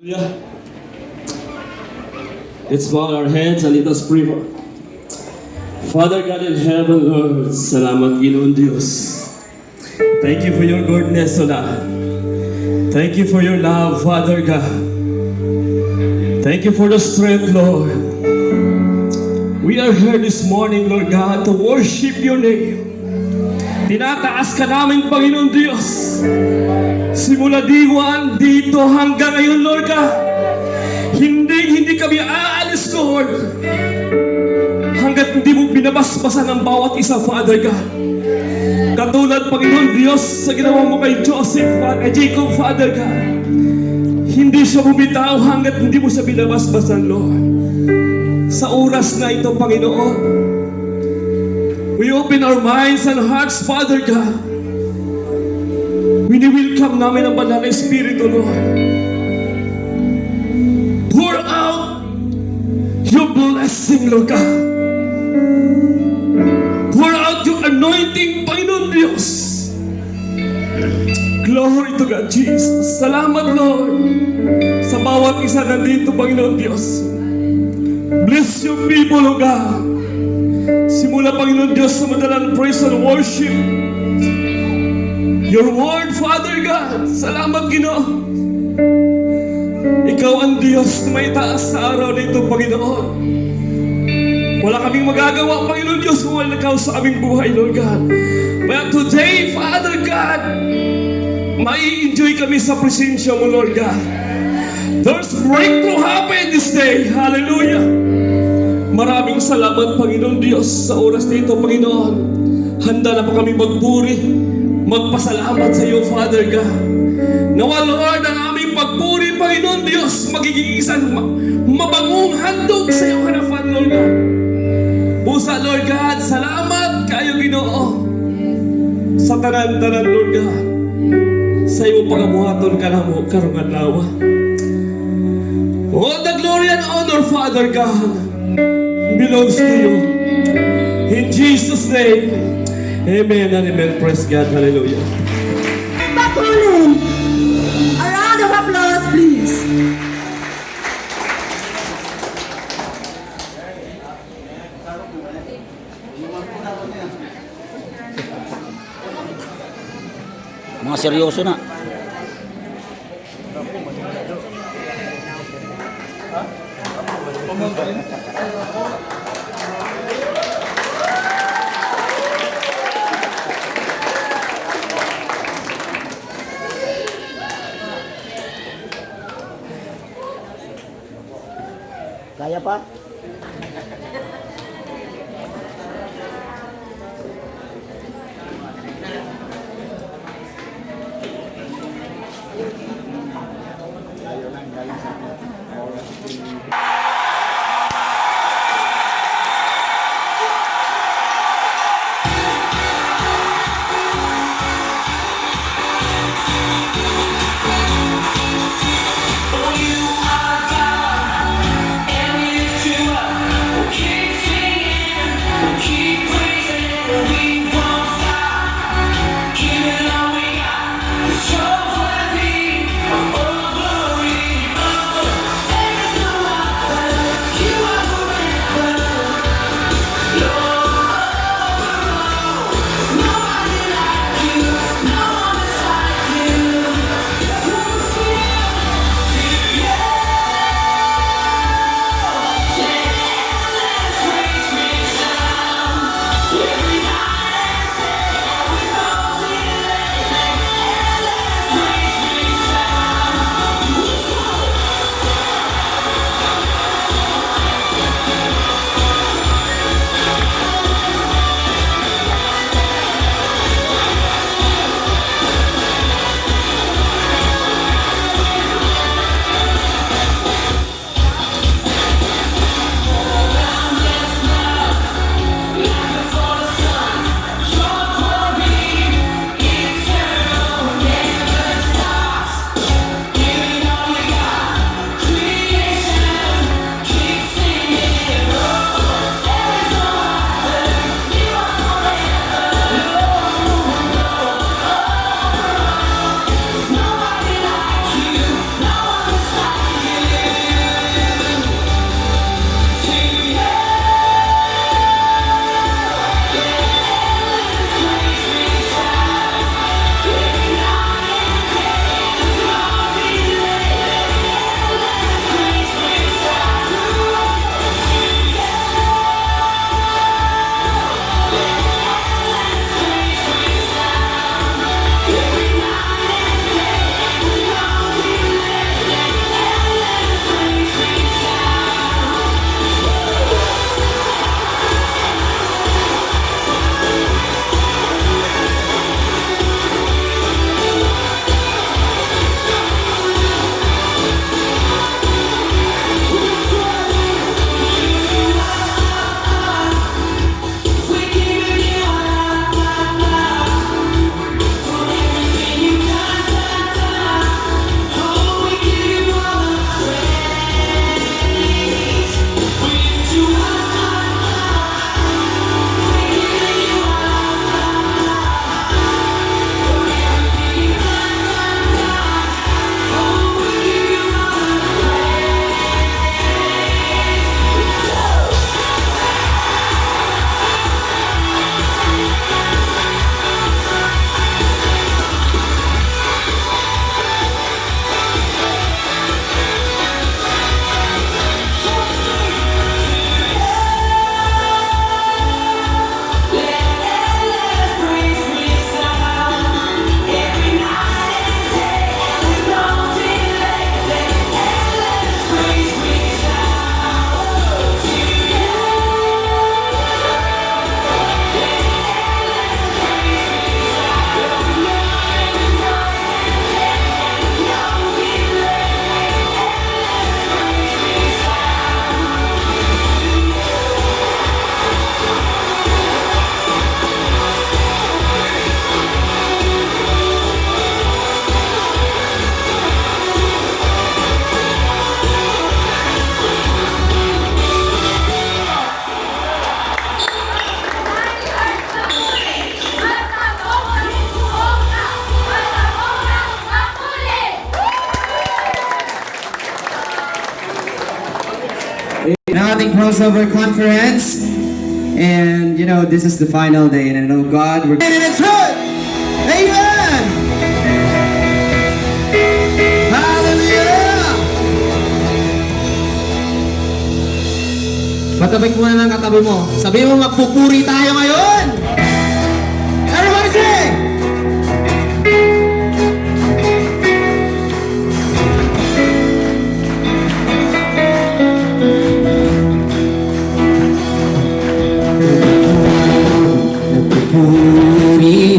Yeah. Let's bow our heads and let us pray. Father God in heaven, Lord, salamat Ginoong Diyos. Thank you for your goodness, O Lord. Thank you for your love, Father God. Thank you for the strength, Lord. We are here this morning, Lord God, to worship your name. Tinataas ka namin, Panginoon Diyos. Simula D1 dito hanggang ngayon, Lord God. Hindi kami aalis, Lord. Hanggat hindi mo binabasbasan ang bawat isa, Father God. Katulad, Panginoon Diyos, sa ginawa mo kay Joseph, kay Jacob, Father God. Hindi siya bumitaw hanggat hindi mo siya binabasbasan, Lord. Sa oras na ito, Panginoon, we open our minds and hearts, Father God. Wini-welcome namin ang banal na Espiritu, Lord. Pour out your blessing, Lord God. Pour out your anointing, Panginoon Diyos. Glory to God, Jesus. Salamat, Lord, sa bawat isa nandito, Panginoon Diyos. Bless your people, Lord God. Simula, Panginoon Diyos, sa madalang praise and worship. Your word, Father God. Salamat, Ginoo. Ikaw ang Diyos na may taas sa araw na ito, Panginoon. Wala kaming magagawa, Panginoon Diyos, kung wala ikaw sa aming buhay, Lord God. But today, Father God, mai-enjoy kami sa presensya mo, Lord God. There's breakthrough happen this day. Hallelujah. Maraming salamat, Panginoon Diyos, sa oras na ito, Panginoon. Handa na po kami magpuri, magpasalamat sa iyo, Father God. Nawa, Lord, ang aming pagpuri, Panginoon Diyos, magiging isang mabangong handog sa iyong harapan, Lord God. Busa, Lord God, salamat kayo, Ginoo, sa tanan-tanan, Lord God. Sa iyong pagabuhaton ka na mo, karungan lawa. All the glory and honor, Father God, belongs to you. In Jesus' name, amen and amen. Praise God. Hallelujah. Bakulin. A round of applause, please. Mga seryoso na. Kaya pa? close of our conference. And you know, this is the final day, and I know God, we're. And it's good! Amen! Hallelujah! Patabik mo na ng katabi mo. Sabi mo, magpupuri tayo ngayon! Everybody sing! Nagpupuri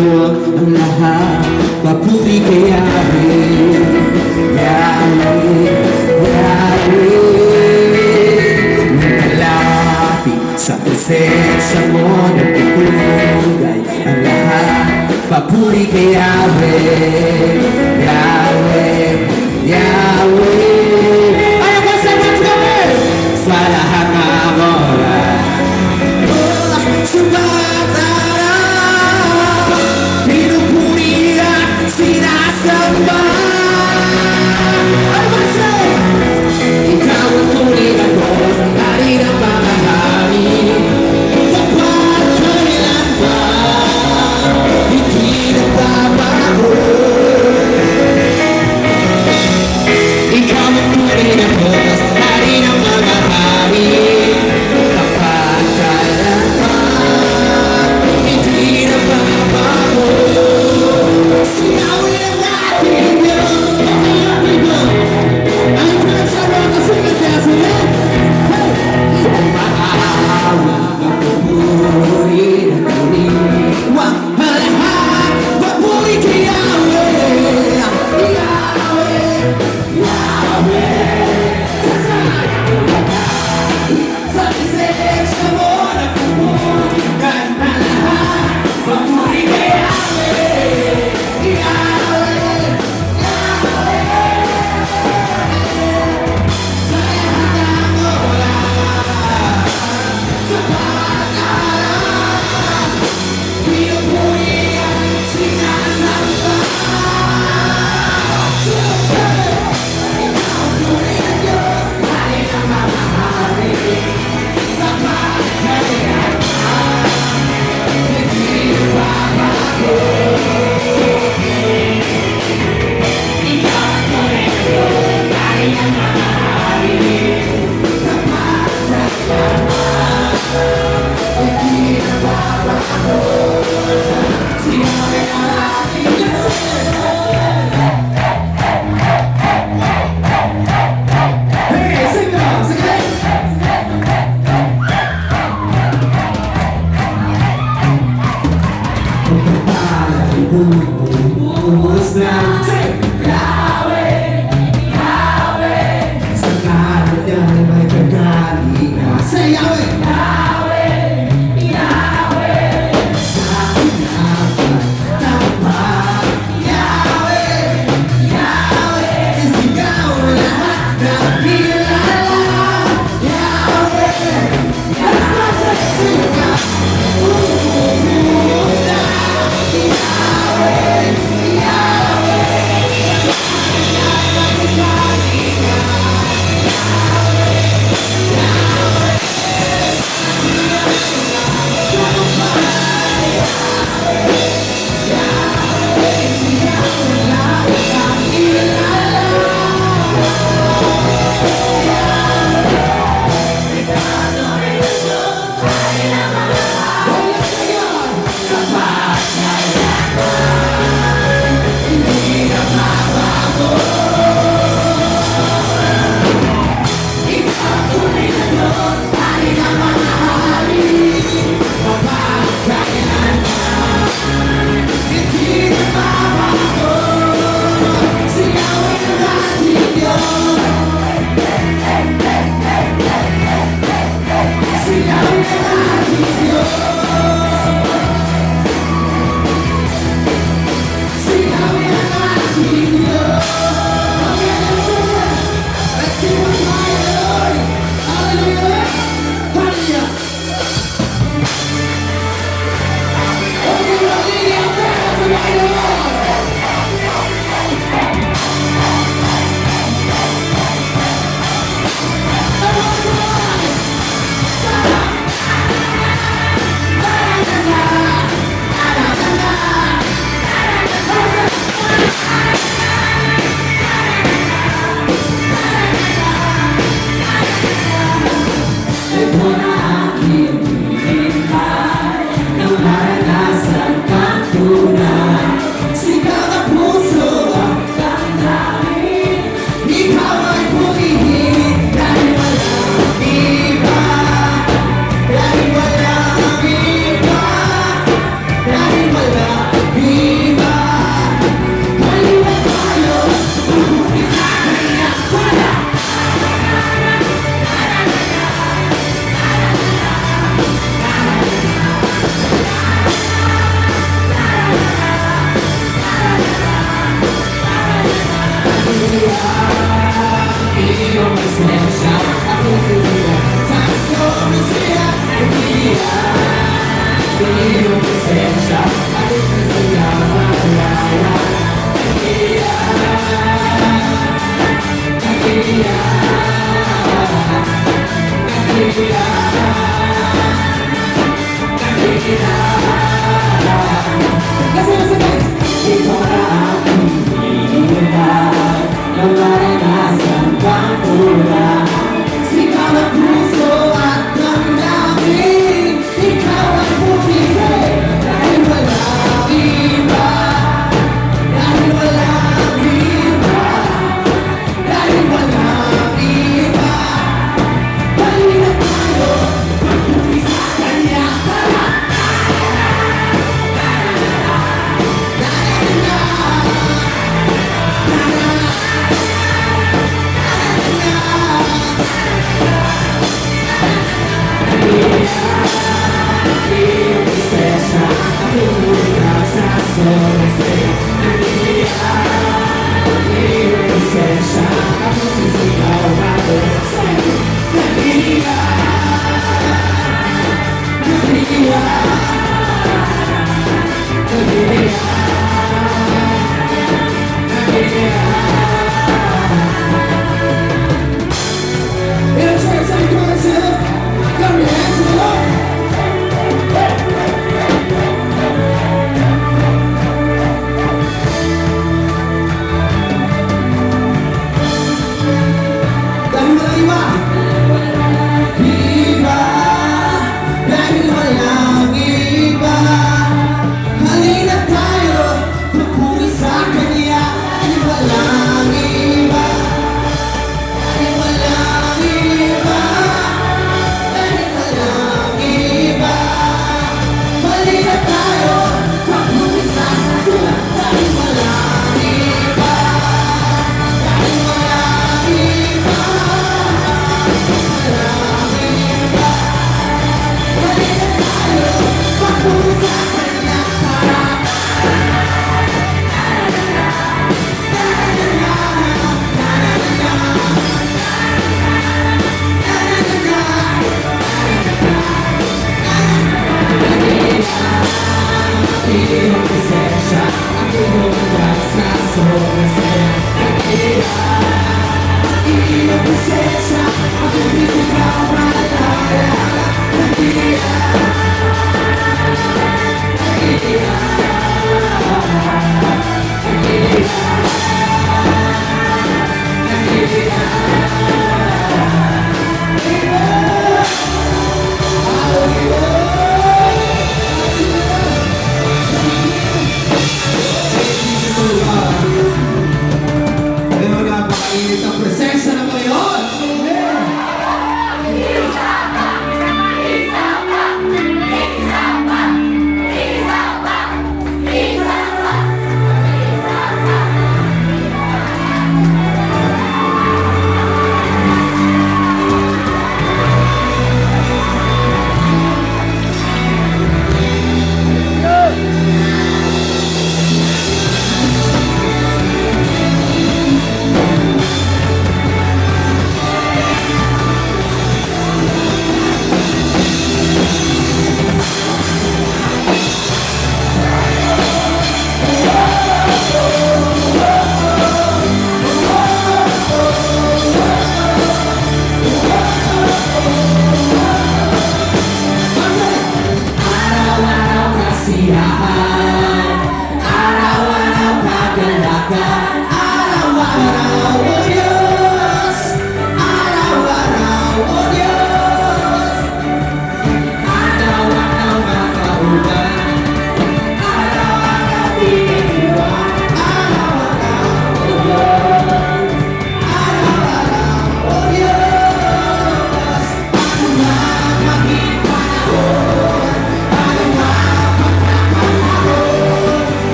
mo ang lahat. Papuri kay Yahweh, Yahweh, Yahweh. Malapit sa presensya mo, nagpupugay ang lahat. Papuri kay Yahweh, Yahweh, Yahweh. Ayaw ko sa mga gawin sa lahat ng oras. Sumatara, pinupuri at sinasamba. Ano ba siya? Ikaw ang tunay na Diyos, ang hari ng mga hari. Kapag kailan pa, hindi nagbabago. Ikaw ang tunay na Diyos, ang hari ng mga hari. Kapag kailan pa, hindi nagbabago. Sinawin ang ating Diyos, ang ating Diyos. Ang pinagsaroon na sinasyasin. Ang maawang papuri ng kaniwang halahan. Papuri kay Yahweh, Yahweh, Yahweh. Sa presensya mo nagpupugay ang lahat. Papuri kay Yahweh, Yahweh, Yahweh. Sa lahat ng oras, sa pag-aaral, pinupuri at sinasamba. Ikaw ang tunay na Diyos, hari ng mga hari. Kapag kailan pa, hindi nagbabago. Ikaw ang tunay na Diyos, hari ng mga hari. Kapag kailan pa, hindi nagbabago. Sinawin ang ating Diyos. Hey, sing now, sing it. Bumuhos ng Yahweh, Yahweh. Sa kalat yan may kagalingan. Say Yahweh, Yahweh, Yahweh. Sa kinapan, tapat, Yahweh, Yahweh. Isigaw ang lahat ng kilala, Yahweh. Sigaw, bumuhos ng Yahweh, Yahweh.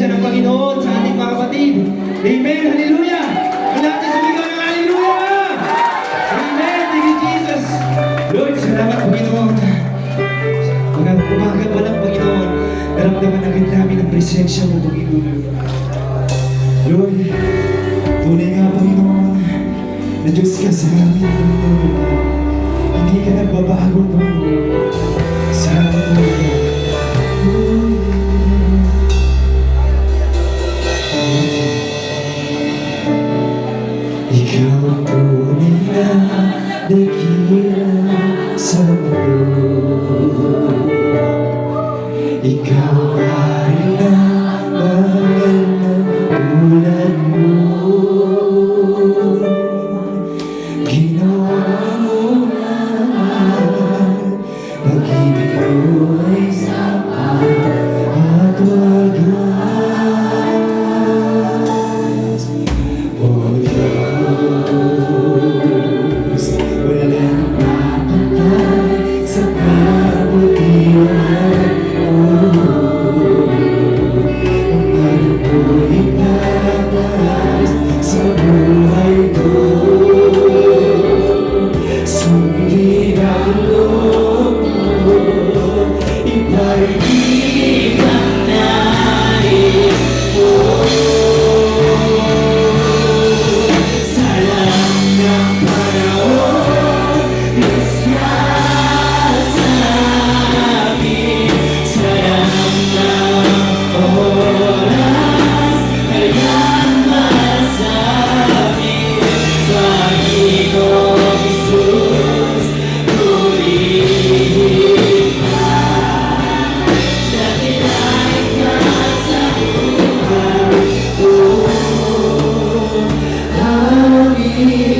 presensya ng Panginoon sa ating mga kapatid. Amen! Hallelujah! Ang natin sumigaw ng hallelujah! Amen! Thank you, Jesus! Lord, salamat, Panginoon. Mga umaga pa lang, Panginoon, naramdaman agad namin ang presensya mo, Panginoon. Lord, tunay nga, Panginoon, na Diyos ka sa amin, Panginoon. Hindi ka nagbabago, Panginoon. Salamat, Panginoon. Ikaw ang tunay na dakila sa mundo. Ikaw ay na mahal ng tulad mo. Ginawa mo naman, pag-ibig mo ay sapat at wagas. O Diyos, walang mapatay sa kabutihan mo. Ang ano ko'y tatas sa buhay ko. Sundin ang loob mo, ipaibig ang nais mo. Sa lahat ng panahon, Diyos ka sa amin. Sa lahat ng oras, kayang masabi, Panginoong Jesus, purihin ka. Dakilain ka sa buhay ko. Aming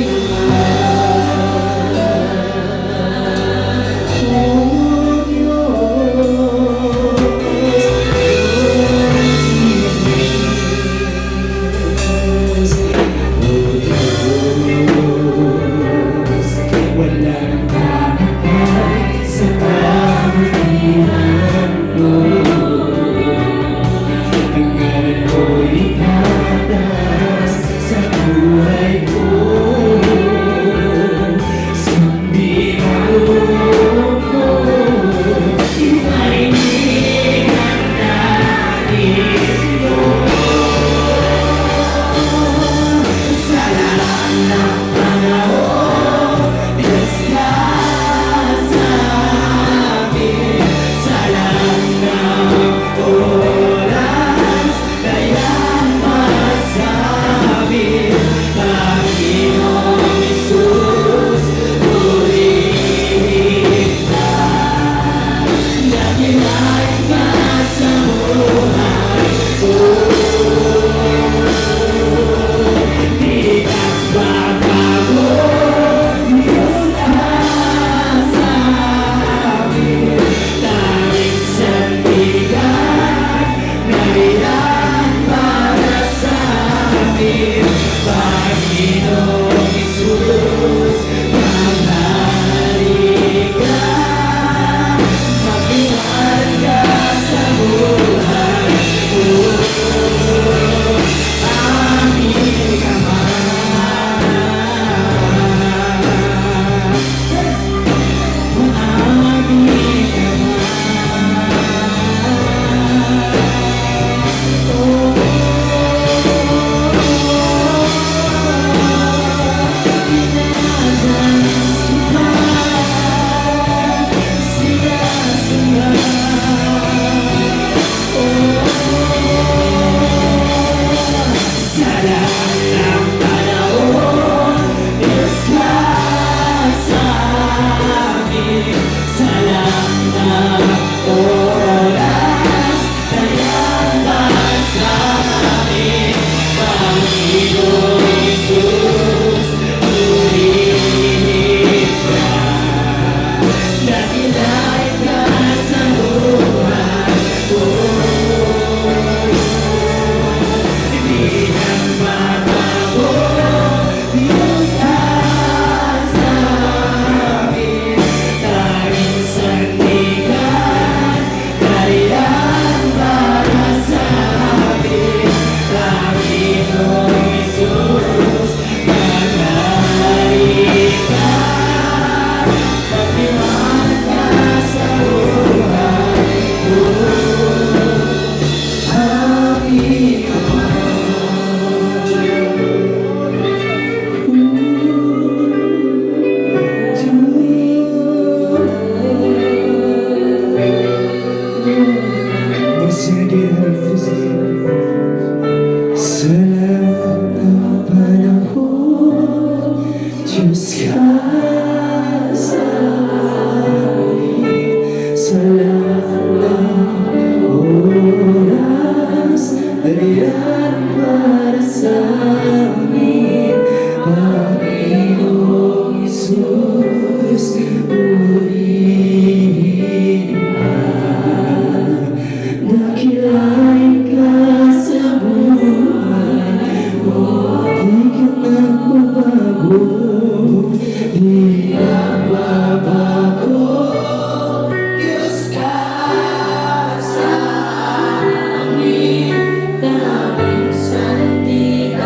walang kapatay sa kabutihan mo. Ang ngalan ko'y itatas sa buhay ko. Sundin ang loob mo, ipaibig ang nais mo. Sa lahat ng panahon, Diyos ka sa amin. Sa lahat ng oras, kayang meron para sa amin, Panginoong Jesus. Purihin ka, dakilain ka sa buhay mo, di ka nagbabago, di nagbabago. Diyos ka sa amin, daming sandigan,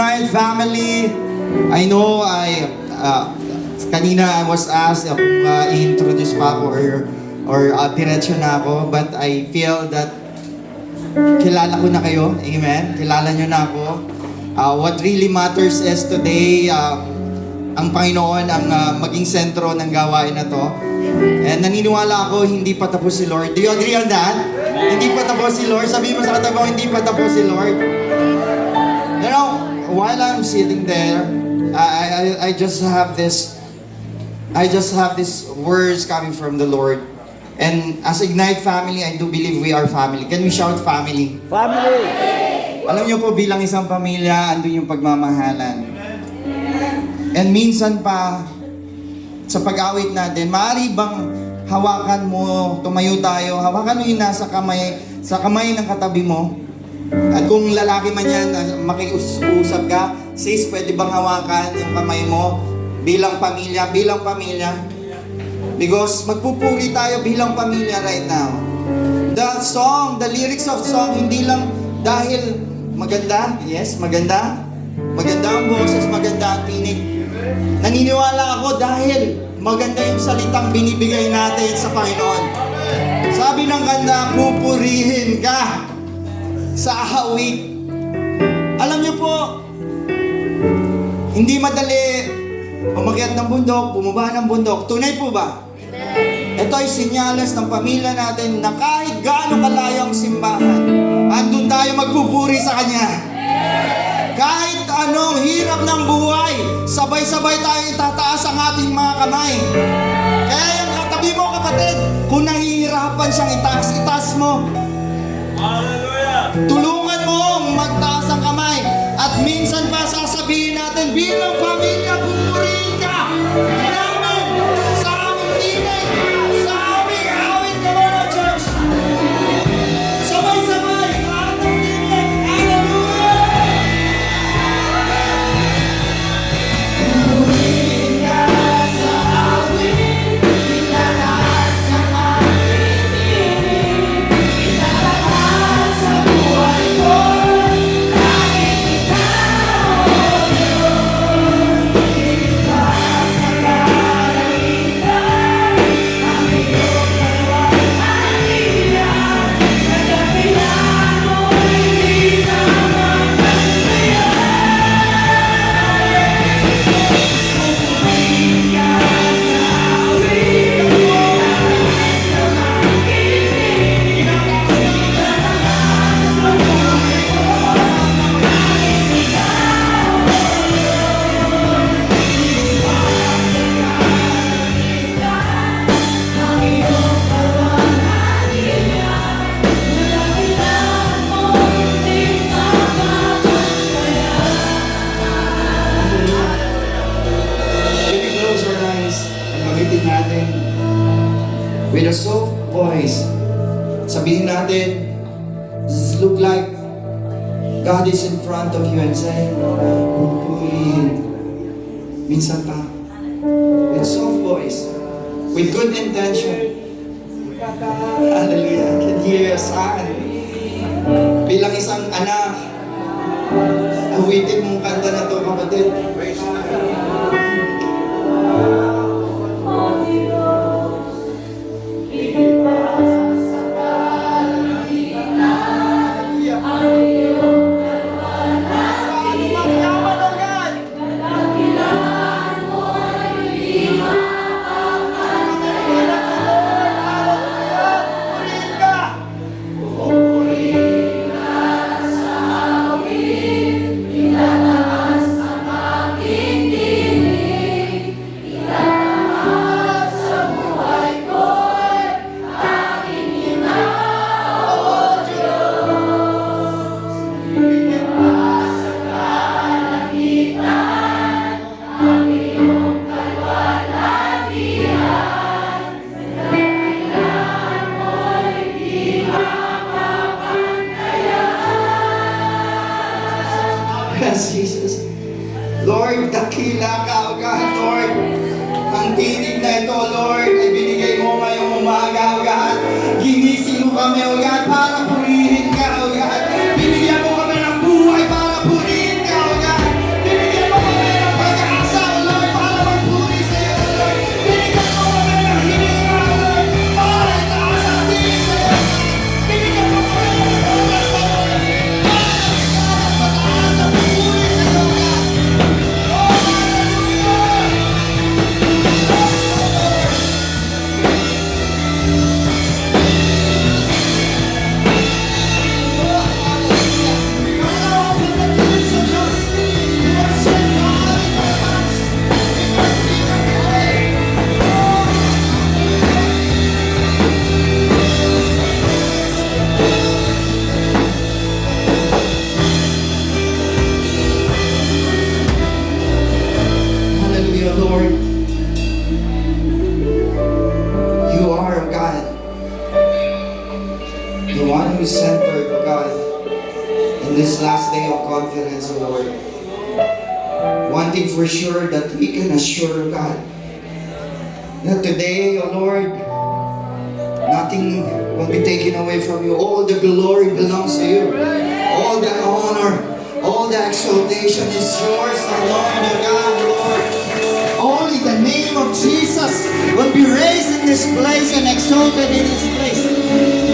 Ignite family, I know kanina I was asked kung i-introduce pa ako or diretso na ako, but I feel that kilala ko na kayo. Amen? Kilala nyo na ako. What really matters is today, ang Panginoon ang maging sentro ng gawain na to. And naniniwala ako, hindi pa tapos si Lord. Do you agree on that? Hindi pa tapos si Lord. Sabihin mo sa katabi mo, hindi pa tapos si Lord. You know, while I'm sitting there, I just have these words coming from the Lord. And as Ignite family, I do believe we are family. Can we shout family? Family! Alam niyo po, bilang isang pamilya, andun yung pagmamahalan. And minsan pa, sa pag-awit natin, maaari bang hawakan mo, tumayo tayo, hawakan mo yung nasa sa kamay ng katabi mo. At kung lalaki man yan, makiusap ka, sis, pwede bang hawakan yung kamay mo bilang pamilya? Because magpupuri tayo bilang pamilya right now. The song, the lyrics of song, hindi lang dahil maganda, yes, maganda. Maganda ang boses, maganda ang tinig. Naniniwala ako dahil maganda yung salitang binibigay natin sa Panginoon. Sabi ng kanta, pupurihin ka sa awit. Alam niyo po, hindi madali umakyat ng bundok, bumaba ng bundok. Tunay po ba? Ito ay senyales ng pamilya natin na kahit gaano kalayo ang simbahan, andun tayo magpupuri sa Kanya. Kahit anong hirap ng buhay, sabay-sabay tayo itataas ang ating mga kamay. Kaya yung katabi mo, kapatid, kung nahihirapan siyang itaas mo. Hallelujah! Tulungan mo magtaas ang kamay. At minsan pa sasabihin natin, bilang pamilya, pupurihin ka namin sa aming tinig, sa aming awit. Come on, church! Sabay-sabay, atong tinig. Hallelujah! Pupurihin ka sa awit, itataas ang aming tinig, itataas sa buhay ko. With a soft voice, sabihin natin, just look like God is in front of you and say, pupurihin. Minsan pa, with soft voice, with good intention. Hallelujah. I can hear a sign. Bilang isang anak, awitin mong kanta na to, kapatid. one who's centered, O God, in this last day of conference, O Lord. One thing for sure that we can assure, O God, that today, O Lord, nothing will be taken away from you. All the glory belongs to you. All the honor, all the exaltation is yours, O Lord, O God, O Lord. Only the name of Jesus will be raised in this place and exalted in this place.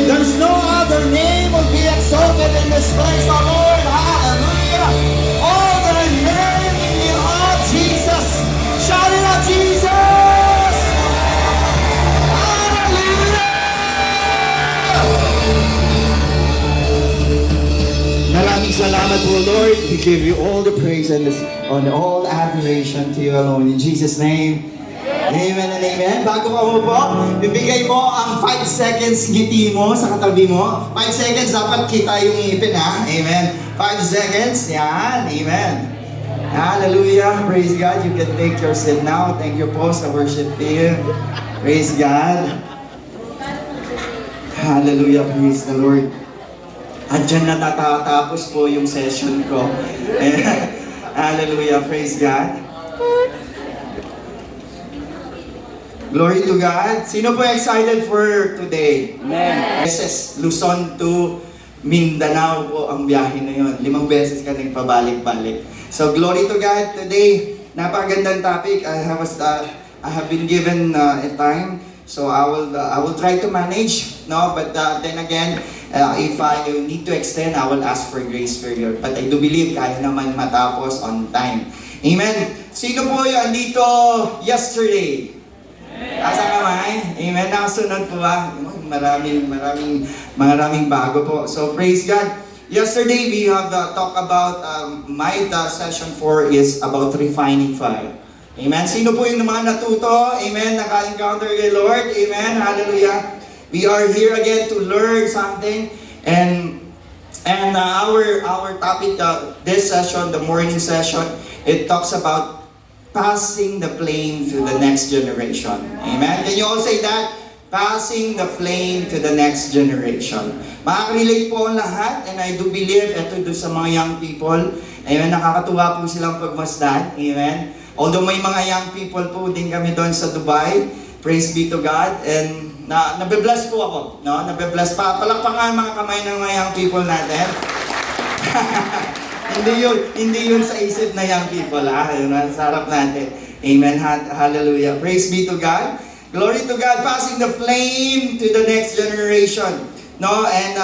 There's no other name will be exalted in this place, O Lord. Hallelujah. All the name of Jesus. Shout it out, Jesus. Hallelujah. Maraming salamat po, Lord. We give you all the praise and all admiration to you alone. In Jesus' name, amen and amen. Bago ka mo po, bibigay mo ang 5 seconds ngiti mo sa katabi mo. 5 seconds, dapat kita yung ngipin, ha? Amen. 5 seconds, yan. Amen. Hallelujah. Praise God. You can take your seat now. Thank you po sa worship team. Praise God. Hallelujah. Praise the Lord. At dyan natatapos po yung session ko. Hallelujah. Praise God. Glory to God. Sino po excited for today? Amen. SS Luzon to Mindanao po ang biyahe na yun. 5 beses ka nagpabalik-balik. So glory to God. Today, napakagandang topic. I have been given a time. So I will try to manage, no? But then again, if I need to extend, I will ask for grace for you. But I do believe kaya naman matapos on time. Amen. Sino po yung andito yesterday? Asa kamay? Amen. Nakasunod po ba? Maraming bago po. So praise God. Yesterday we have talked about my session 4 is about refining fire. Amen. Sino po yung mga natuto? Amen. Naka-encounter kay Lord. Amen. Hallelujah. We are here again to learn something, and our topic this session, the morning session, it talks about passing the flame to the next generation. Amen. Can you all say that? Passing the flame to the next generation. Makaka-relate po ang lahat, and I do believe ito doon sa mga young people. Amen. Nakakatuwa po silang pagmasdan. Amen. Although may mga young people po din kami doon sa Dubai. Praise be to God. And nabe-bless po ako, no? Nabe-bless pa. Palakpakan mga kamay ng mga young people natin. hindi yun sa isip na young people, ha? Sa harap natin. Amen. Hallelujah. Praise be to God. Glory to God. Passing the flame to the next generation. No? And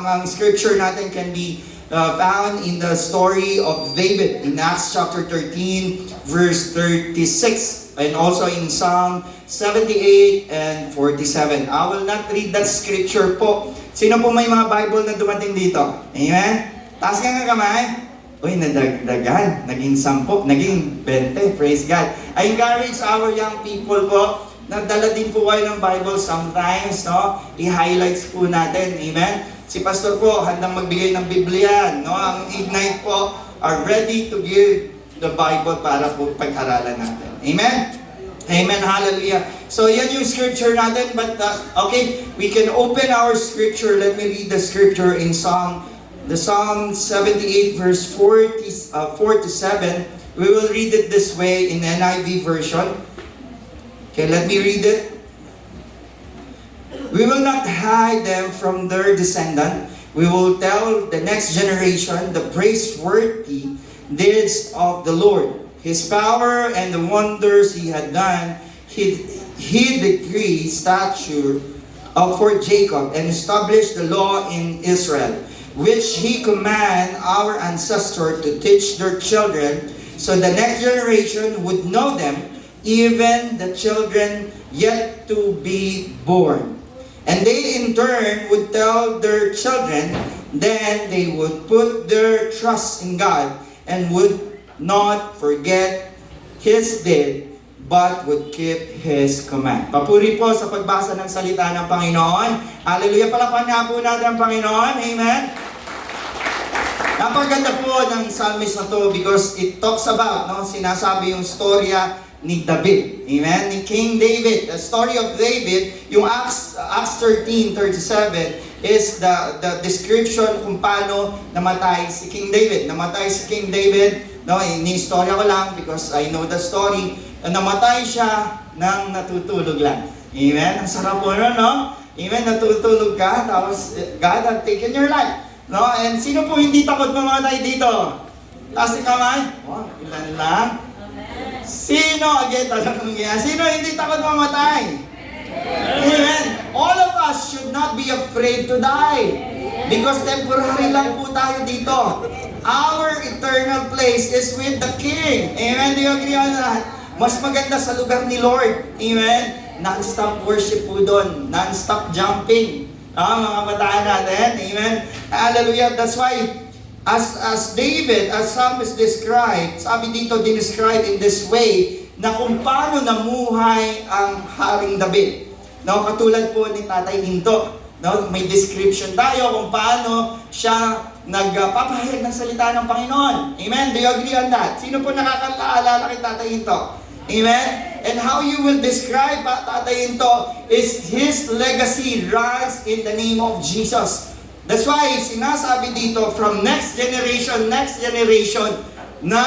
ang scripture natin can be found in the story of David in Acts chapter 13, verse 36. And also in Psalm 78 and 47. I will not read that scripture po. Sino po may mga Bible na dumating dito? Amen? Taas ka nga kamay. Uy, nadagdagan. Naging 10, naging 20. Praise God. I encourage our young people po, nagdala din po kayo ng Bible sometimes, no? I-highlights po natin. Amen? Si Pastor po, handang magbigay ng Biblia, no? Ang Ignite po are ready to give the Bible para po pag-aralan natin. Amen? Amen. Hallelujah. So yan yung scripture natin. But okay, we can open our scripture. Let me read the scripture in Psalm 78 verse 4 to 7. We will read it this way in NIV version. Okay, let me read it. We will not hide them from their descendant. We will tell the next generation the praiseworthy deeds of the Lord. His power and the wonders He had done. He decreed statute for Jacob and established the law in Israel, which He commanded our ancestors to teach their children, so the next generation would know them, even the children yet to be born. And they in turn would tell their children, then they would put their trust in God and would not forget His deed, but would keep His command. Papuri po sa pagbasa ng salita ng Panginoon. Hallelujah. Palakpakan nga po natin ang Panginoon. Amen. Napaganda po ng psalmist na to because it talks about, no, sinasabi yung storya ni David. Amen? Ni King David. The story of David, yung Acts 13:37, is the description kung paano namatay si King David. Namatay si King David, no, ini-istorya ko lang because I know the story. Namatay siya nang natutulog lang. Amen? Ang sarap po nun, no? Amen? Natutulog ka, tapos God have taken your life. No? And sino po hindi takot mamatay dito? Taas yung kamay? Oh, ilan lang? Sino, again, talagang sino hindi takot mamatay? Amen. All of us should not be afraid to die. Because temporary lang po tayo dito. Our eternal place is with the King. Amen. Do you agree on that? Mas maganda sa lugar ni Lord. Amen. Non-stop worship po doon. Non-stop jumping. Mga bataan natin. Amen. Hallelujah. That's why, as David, as Psalmist described, sabi dito, dinescribe in this way, na kung paano namuhay ang Haring David. No, katulad po ni Tatay Hinto. No, may description tayo kung paano siya nagpapahayag ng salita ng Panginoon. Amen? Do you agree on that? Sino po nakakaalala kay Tatay Hinto? Amen? And how you will describe Tatay Hinto is his legacy runs in the name of Jesus. That's why sinasabi dito from next generation na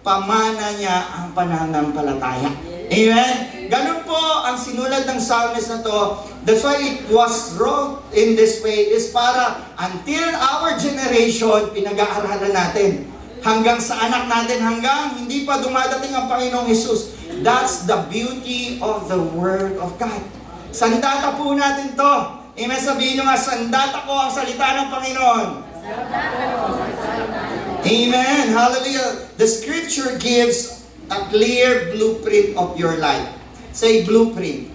pamana niya ang pananampalataya. Amen? Ganun po ang sinulat ng psalmist na to. That's why it was wrote in this way is para until our generation, pinag-aaralan natin. Hanggang sa anak natin, hanggang hindi pa dumadating ang Panginoong Jesus. That's the beauty of the Word of God. Sandata po natin to. Amen? Sabihin nyo nga, sandata ko ang salita ng Panginoon. Amen. Hallelujah. The scripture gives a clear blueprint of your life. Say blueprint.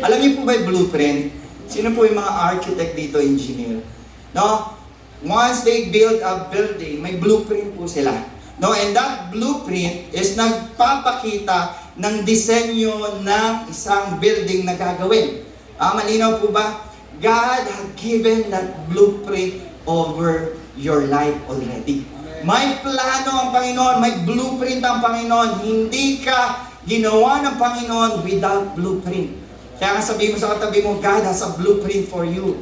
Alam niyo po ba yung blueprint? Sino po yung mga architect dito, engineer? No? Once they build a building, may blueprint po sila. No? And that blueprint is nagpapakita ng disenyo ng isang building na gagawin. Malinaw po ba? God had given that blueprint over your life already. May plano ang Panginoon, may blueprint ang Panginoon. Hindi ka ginawa ng Panginoon without blueprint. Kaya nga sabihin mo sa katabi mo, God has a blueprint for you.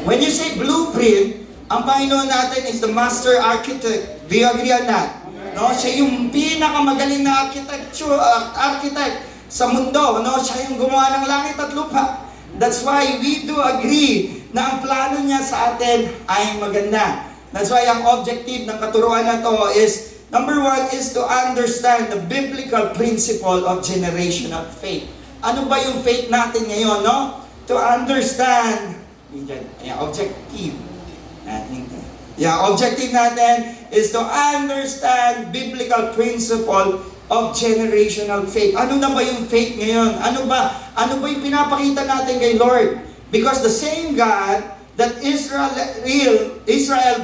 When you say blueprint, ang Panginoon natin is the master architect. Do you agree on that? No, siya yung pinakamagaling na architect sa mundo. No, siya yung gumawa ng langit at lupa. That's why we do agree na ang plano niya sa atin ay maganda. That's why ang objective ng katuruan na to is, number one is to understand the biblical principle of generational faith. Ano ba yung faith natin ngayon, no? To understand, objective. Objective natin is to understand biblical principle of generational faith. Ano na ba yung faith ngayon? Ano ba yung pinapakita natin kay Lord? Because the same God that Israel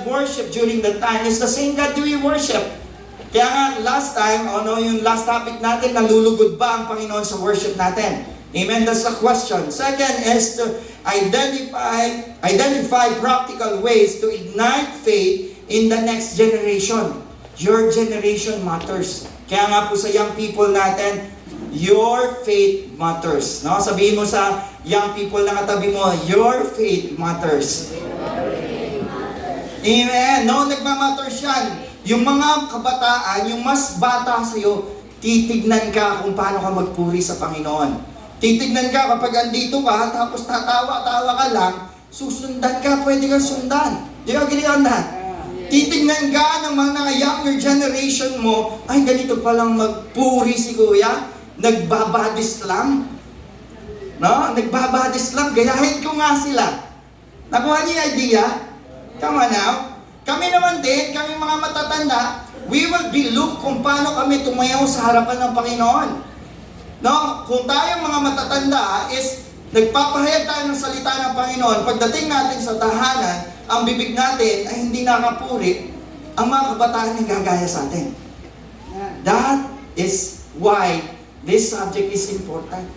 worshiped during that time is the same God we worship. Kaya nga last time, yung last topic natin, nalulugod ba ang Panginoon sa worship natin? Amen, that's the question. Second is to identify practical ways to ignite faith in the next generation. Your generation matters. Kaya nga po sa young people natin, your faith matters. No? Sabihin mo sa young people na katabi mo, your faith matters. Amen. No, nagmamatters yan. Yung mga kabataan, yung mas bata sa'yo, titignan ka kung paano ka magpuri sa Panginoon. Titignan ka kapag andito ka, tapos tatawa-tawa ka lang, susundan ka, pwede kang sundan. Do you agree on that? Titignan ka ng mga younger generation mo, ay ganito palang magpuri si kuya, nagbabadis lang. No? Nagbabadis lang, gayahin ko nga sila. Nakuha niyo yung idea? Come on now. Kami naman din, kami mga matatanda, we will be look kung paano kami tumayaw sa harapan ng Panginoon. No? Kung tayong mga matatanda is nagpapahayag tayo ng salita ng Panginoon, pagdating natin sa tahanan, ang bibig natin ay hindi nakapuri, ang mga kabataan ay gagaya sa atin. That is why this subject is important.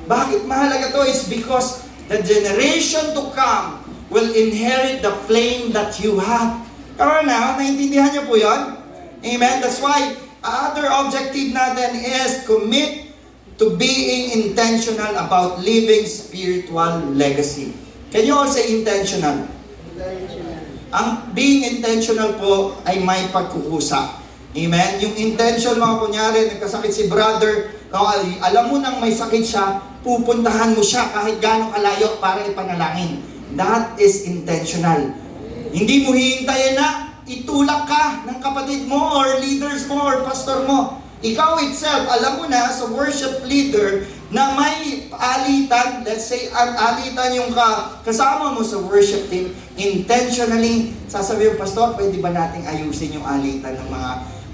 Bakit mahalaga to? Is because the generation to come will inherit the flame that you have. Kaya na, naintindihan niyo po yun? Amen? That's why, other objective natin is commit to being intentional about living spiritual legacy. Can you all say intentional? Ang being intentional po ay may pagkukusa. Amen? Yung intention, mga kunyari, nagkasakit si brother, no, alam mo nang may sakit siya, pupuntahan mo siya kahit gaano kalayo para ipanalangin. That is intentional. Hindi mo hihintayin na itulak ka ng kapatid mo or leaders mo or pastor mo. Ikaw itself, alam mo na sa worship leader na may alitan, let's say, alitan yung kasama mo sa worship team, intentionally, sasabihin, Pastor, pwede ba nating ayusin yung alitan ng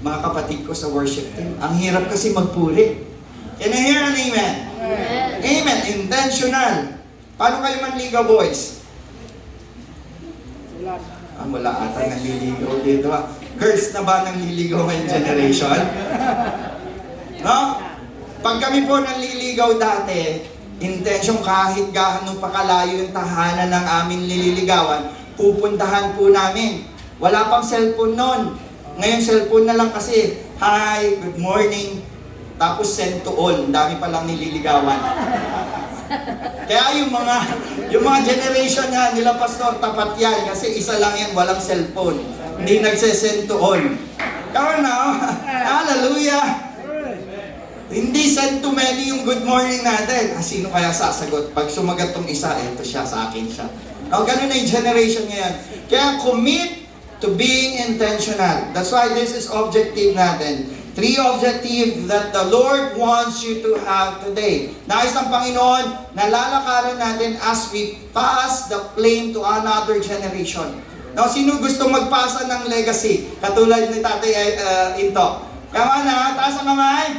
mga kapatid ko sa worship team? Ang hirap kasi magpuri. Can I hear an amen? Amen. Intentional. Paano kayo manligaw, boys? Wala ata nanliligaw dito. Girls na ba nanliligaw ngayong generation? No? Pag kami po nanliligaw dati, intention kahit gaano pa kalayo yung tahanan ng aming nililigawan, pupuntahan po namin. Wala pang cellphone noon. Ngayon cellphone na lang kasi, hi, good morning, tapos send to all. Ang dami palang nililigawan. Kaya yung mga generation nga nila, Pastor, tapat yan kasi isa lang yan, walang cellphone. Hindi nagsesend to all. Come now, hallelujah. Hindi send to many yung good morning natin. Sino kaya sasagot? Pag sumagat tong isa, eto siya, sa akin siya. Ganun na yung generation ngayon. Kaya commit to being intentional. That's why this is objective natin. 3 objectives that the Lord wants you to have today. Nais ng Panginoon na lalakaran natin as we pass the flame to another generation. Now, sino gusto magpasa ng legacy? Katulad ni Tatay Into. Come on na, taas ang kamay.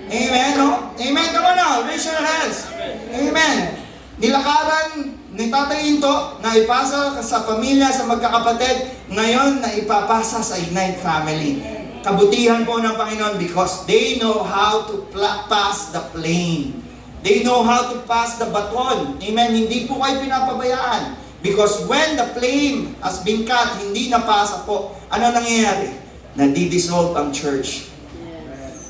Amen, no? Amen, come on now, raise your hands. Amen. Nilakaran ni Tatay Into na ipasa sa pamilya, sa magkakapatid, ngayon na ipapasa sa Ignite family. Kabutihan po ng Panginoon because they know how to pass the flame. They know how to pass the baton. Amen. Hindi po kayo pinapabayaan. Because when the flame has been cut, hindi napasa po, ano nangyayari? Nadi-dissolve ang church.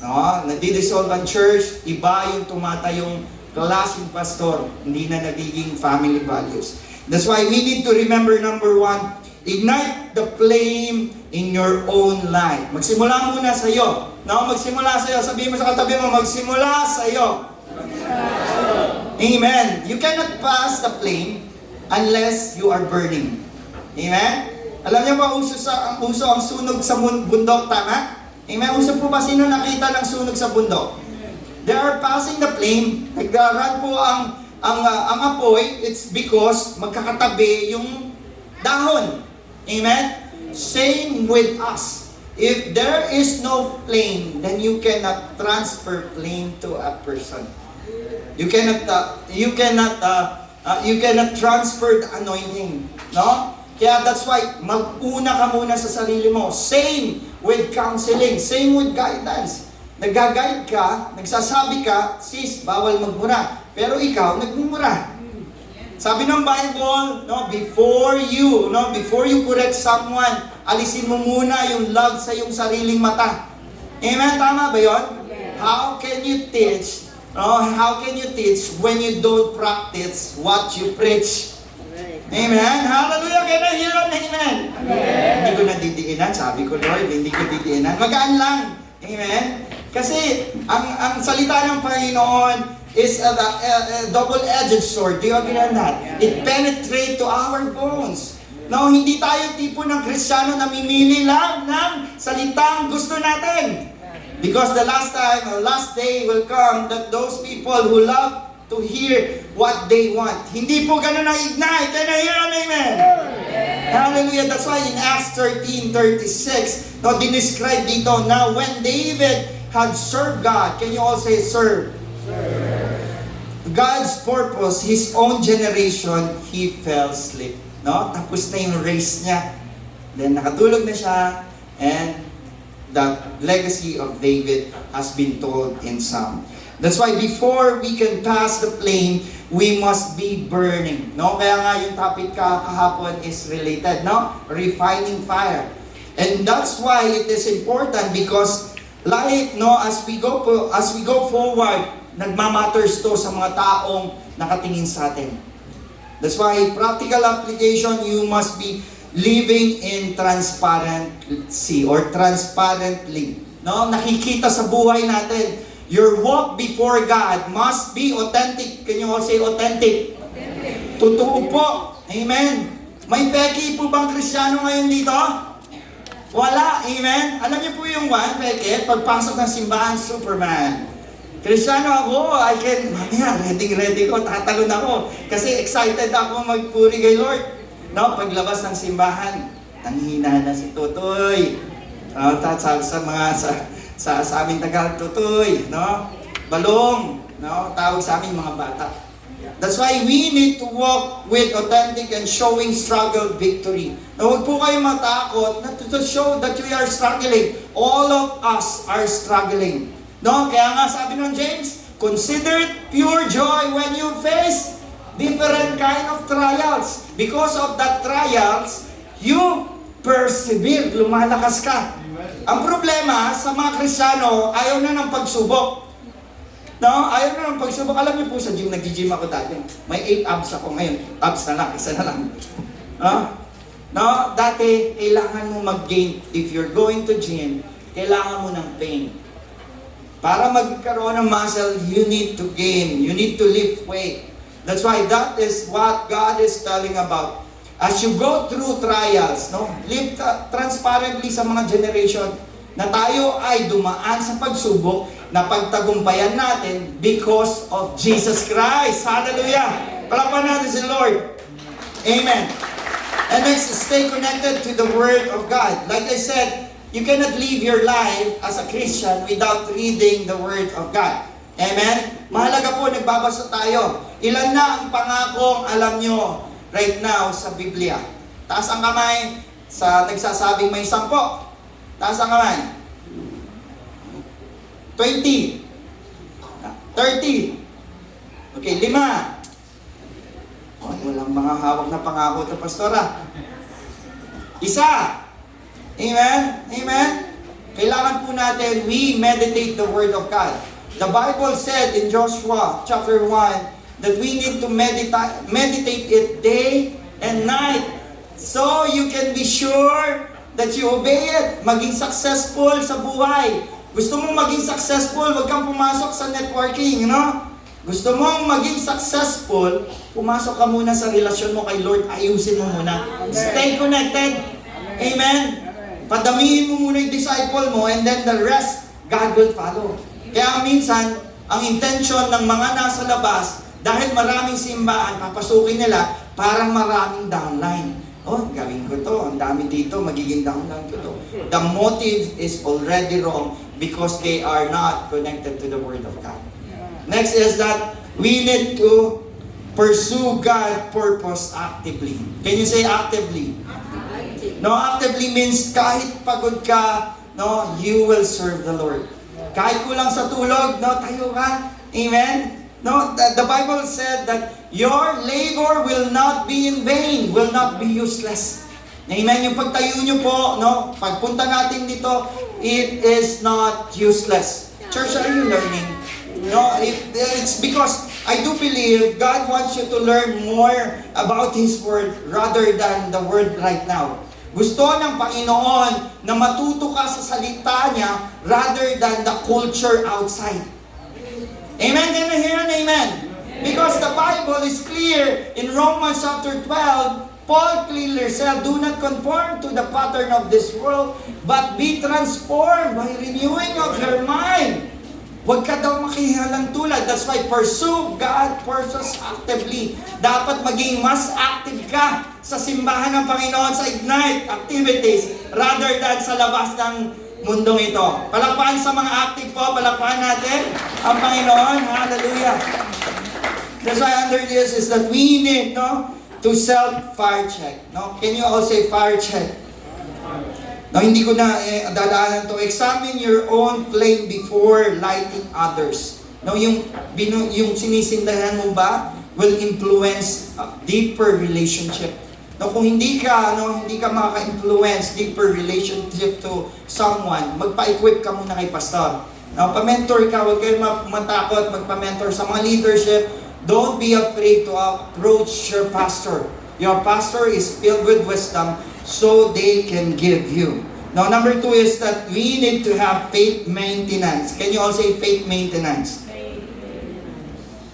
No? Nadi-dissolve ang church, iba yung tumatayong klaseng pastor, hindi na nagiging family values. That's why we need to remember, number 1, ignite the flame in your own life. Magsimula muna sa iyo. No, magsimula sa iyo. Sabihin mo sa katabi mo, magsimula sa iyo. Amen. You cannot pass the flame unless you are burning. Amen. Alam niyo ba uso ang sunog sa bundok, tama? Amen. Uso po ba sino nakita ng sunog sa bundok? They are passing the flame. Nagraran po ang apoy. It's because magkakatabi yung dahon. Amen? Same with us. If there is no flame, then you cannot transfer flame to a person. You cannot transfer the anointing. No? Kaya that's why, mag-una ka muna sa sarili mo. Same with counseling. Same with guidance. Nag-guide ka, nagsasabi ka, sis, bawal magmura. Pero ikaw, nagmumura. Sabi ng Bible, before you correct someone, alisin mo muna yung love sa iyong sariling mata. Amen? Tama ba yun? How can you teach? How can you teach when you don't practice what you preach? Amen? Hallelujah! Can I hear an amen? Hindi ko nadidiinan. Sabi ko, Lord, hindi ko didiinan. Magaan lang. Amen? Kasi ang salita ng Panginoon is a double-edged sword. Do you agree on that? It penetrates to our bones. No, hindi tayo tipo ng Kristiyano na mimili lang ng salitang gusto natin. Because the last day will come that those people who love to hear what they want. Hindi po ganun ang ignite. Can I hear an amen? Hallelujah. That's why in Acts 13:36, dinescribe dito, now when David had served God, can you all say serve? God's purpose, His own generation, he fell asleep. No? Tapos na yung race niya. Then nakatulog na siya, and the legacy of David has been told in Psalm. That's why before we can pass the flame, we must be burning. No? Kaya nga yung topic kahapon is related, no? Refining fire. And that's why it is important because like, as we go forward, nagmamatters to sa mga taong nakatingin sa atin. That's why practical application, you must be living in transparency or transparently. No, nakikita sa buhay natin. Your walk before God must be authentic. Can you all say authentic? Totoo po. Amen. May peki po bang Kristiyano ngayon dito? Wala. Amen. Alam niyo po yung one, peki, pagpasok ng simbahan, Superman. Kristiyano ako, mamaya, ready ko, tatalon ako. Kasi excited ako magpuri kay Lord. No, paglabas ng simbahan, nanghina na si Tutoy. Sa aming Tagalog, Tutoy, no? Balong, no? Tawag sa amin mga bata. That's why we need to walk with authentic and showing struggle victory. Na huwag po kayo matakot na to show that we are struggling. All of us are struggling. No? Kaya nga sabi ng James, consider it pure joy when you face different kind of trials. Because of that trials, you persevere, lumalakas ka. Ang problema sa mga Kristiyano, ayaw na ng pagsubok. No? Ayaw na ng pagsubok. Alam niyo po sa gym, nag-gym ako dati. May 8 abs ako ngayon. Abs na lang, isa na lang. No? Dati, kailangan mo mag-gain. If you're going to gym, kailangan mo ng pain. Para magkaroon ng muscle, you need to gain. You need to lift weight. That's why that is what God is telling about. As you go through trials, no, live transparently sa mga generation na tayo ay dumaan sa pagsubok na pagtagumpayan natin because of Jesus Christ. Hallelujah! Palakpakan natin si Lord. Amen. And next, stay connected to the Word of God. Like I said, you cannot live your life as a Christian without reading the Word of God. Amen? Mahalaga po, nagbabasa tayo. Ilan na ang pangakong alam nyo right now sa Biblia? Taas ang kamay sa nagsasabing may 10. Taas ang kamay. 20. 30. Okay, 5. Oh, walang mga hawak na pangako ito, pastora. 1. Amen? Amen? Kailangan po natin, we meditate the Word of God. The Bible said in Joshua chapter 1 that we need to meditate it day and night so you can be sure that you obey it. Maging successful sa buhay. Gusto mong maging successful, huwag kang pumasok sa networking, no? Gusto mong maging successful, pumasok ka muna sa relasyon mo kay Lord, ayusin mo muna. Stay connected. Amen? Padamihin mo muna yung disciple mo and then the rest, God will follow. Kaya minsan, ang intention ng mga nasa labas, dahil maraming simbahan, papasukin nila, parang maraming downline. Oh, gawin ko to, ang dami dito, magiging downline ko to. The motive is already wrong because they are not connected to the Word of God. Next is that we need to pursue God's purpose actively. Can you say actively? No, actively means kahit pagod ka, no, you will serve the Lord. Kahit kulang sa tulog, no, tayo ka. Amen? No, the Bible said that your labor will not be in vain, will not be useless. Amen? Yung pagtayo nyo po, no, pagpunta natin dito, it is not useless. Church, are you learning? No, it's because I do believe God wants you to learn more about His Word rather than the Word right now. Gusto ng Panginoon na matuto ka sa salita niya rather than the culture outside. Amen? Can you hear an amen? Because the Bible is clear in Romans chapter 12, Paul clearly said, do not conform to the pattern of this world, but be transformed by renewing of your mind. Huwag ka daw makihalang tulad. That's why pursue God purpose actively. Dapat maging mas active ka sa simbahan ng Panginoon sa Ignite activities rather than sa labas ng mundong ito. Palakpakan sa mga active po, palakpakan natin ang Panginoon. Hallelujah. That's why under this is that we need, no, to self-fire check. No? Can you all say fire check? No, hindi ko na dadaanan to. Examine your own flame before lighting others. No, yung sinisindahan mo ba will influence deeper relationship. No, kung hindi ka makaka-influence deeper relationship to someone, magpa-equip ka muna kay pastor. Now, pa-mentor ka, huwag kayo matakot magpa-mentor sa mga leadership. Don't be afraid to approach your pastor. Your pastor is filled with wisdom so they can give you. Now, number 2 is that we need to have faith maintenance. Can you all say faith maintenance?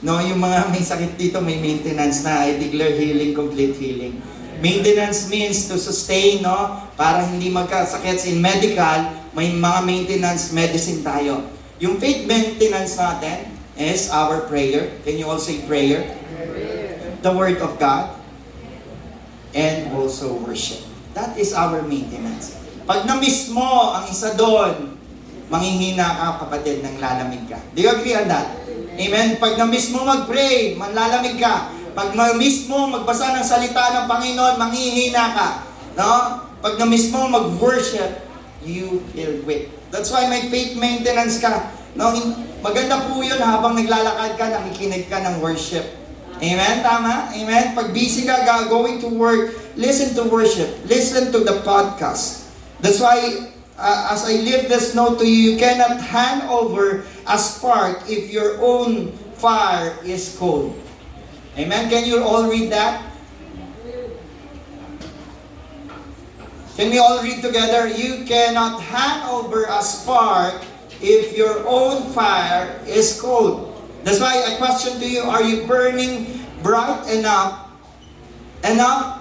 No, yung mga may sakit dito, may maintenance na. I declare healing, complete healing. Maintenance means to sustain, no? Para hindi magkasakit in medical, may mga maintenance medicine tayo. Yung faith maintenance natin is our prayer. Can you all say prayer? The Word of God. And also worship. That is our maintenance. Pag na-miss mo ang isa doon, manghihina ka, kapatid, nang lalamig ka. Do you agree on that? Amen? Pag na-miss mo mag-pray, manlalamig ka. Pag na-miss mo magbasa ng salita ng Panginoon, manghihina ka. No? Pag na-miss mo mag-worship, you feel weak. That's why may faith maintenance ka. No? Maganda po yun habang naglalakad ka, nakikinig ka ng worship. Amen? Tama? Amen? Pag busy ka going to work, listen to worship. Listen to the podcast. That's why, as I leave this note to you, you cannot hand over a spark if your own fire is cold. Amen? Can you all read that? Can we all read together? You cannot hand over a spark if your own fire is cold. That's why I question to you, are you burning bright enough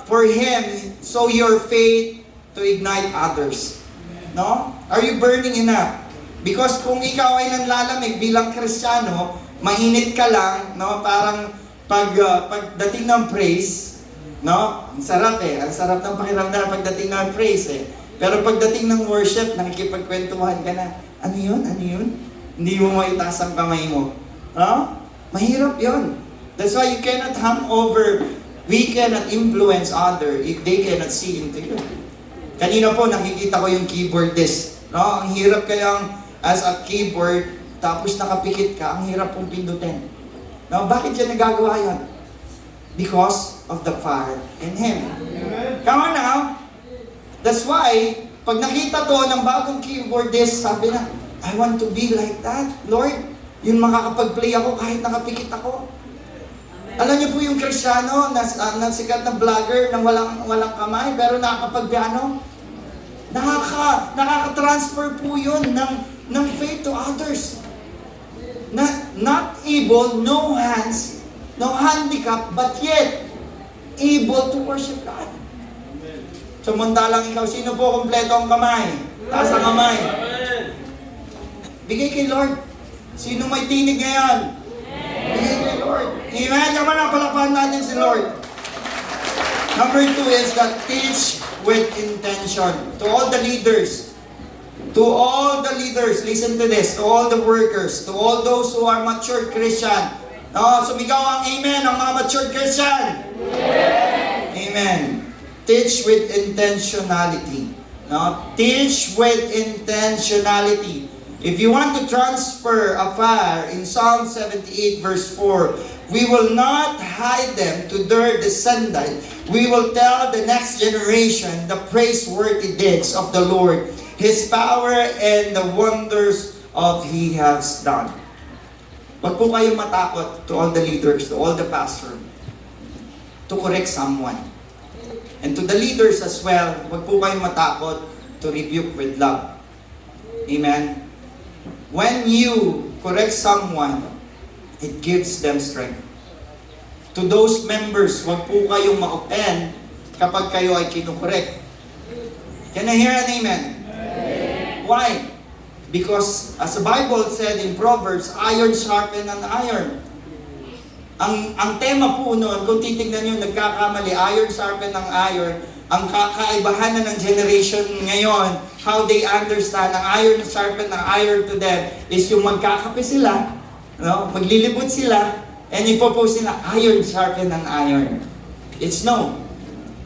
for Him so your faith to ignite others? No? Are you burning enough? Because kung ikaw ay nanlalamig bilang Kristiyano, mainit ka lang, no? Parang pagdating ng praise, no? Ang sarap eh. Ang sarap ng pakiramdam pagdating ng praise eh. Pero pagdating ng worship, nakikipagkwentuhan ka na. Ano yun? Ano yun? Hindi mo maitaas ang kamay mo. No? Mahirap yun. That's why you cannot hand over. We cannot influence others if they cannot see into you. Kanina po, nakikita ko yung keyboardist. No? Ang hirap kayang as a keyboard, tapos nakapikit ka, ang hirap pong pindutin. No? Bakit siya nagagawa yun? Because of the fire in Him. Come on now. That's why, pag nakita to ng bagong keyboardist, sabi na, I want to be like that, Lord. Yun makakapag-play ako kahit nakapikit ako. Alam niyo po yung Kristiyano na sikat na vlogger na walang kamay pero nakakapag-piano? Nakaka-transfer po yun ng faith to others. Not able, no hands, no handicap, but yet able to worship God. Samantalang ikaw, sino po kompleto ang kamay? Taas ang kamay. Bigay kay Lord. Sino may tinig ngayon? Bigay kay Lord. Amen? Yaman ang palapahan natin si Lord. Number 2 is that teach with intention. To all the leaders, listen to this, to all the workers, to all those who are mature Christian. No, sumigaw ang amen, ang mga mature Christian. Amen. Teach with intentionality. No? Teach with intentionality. If you want to transfer a fire in Psalm 78 verse 4, we will not hide them to their descendant. We will tell the next generation the praiseworthy deeds of the Lord, His power and the wonders of He has done. Wag po kayong matakot to all the leaders, to all the pastors, to correct someone. And to the leaders as well, wag po kayong matakot to rebuke with love. Amen? When you correct someone, it gives them strength. To those members, wag po kayong ma-offend kapag kayo ay kinukorek. Can I hear an amen? Why? Because as the Bible said in Proverbs, iron sharpen an iron. Ang tema po noon, kung titignan nyo, nagkakamali, iron sharpen ng iron. Ang kakaibahan na ng generation ngayon, how they understand, ang iron sharpen ng iron to them, is yung magkakape sila, no? Maglilibot sila, and ipopost nila, iron sharpen ng iron. It's no.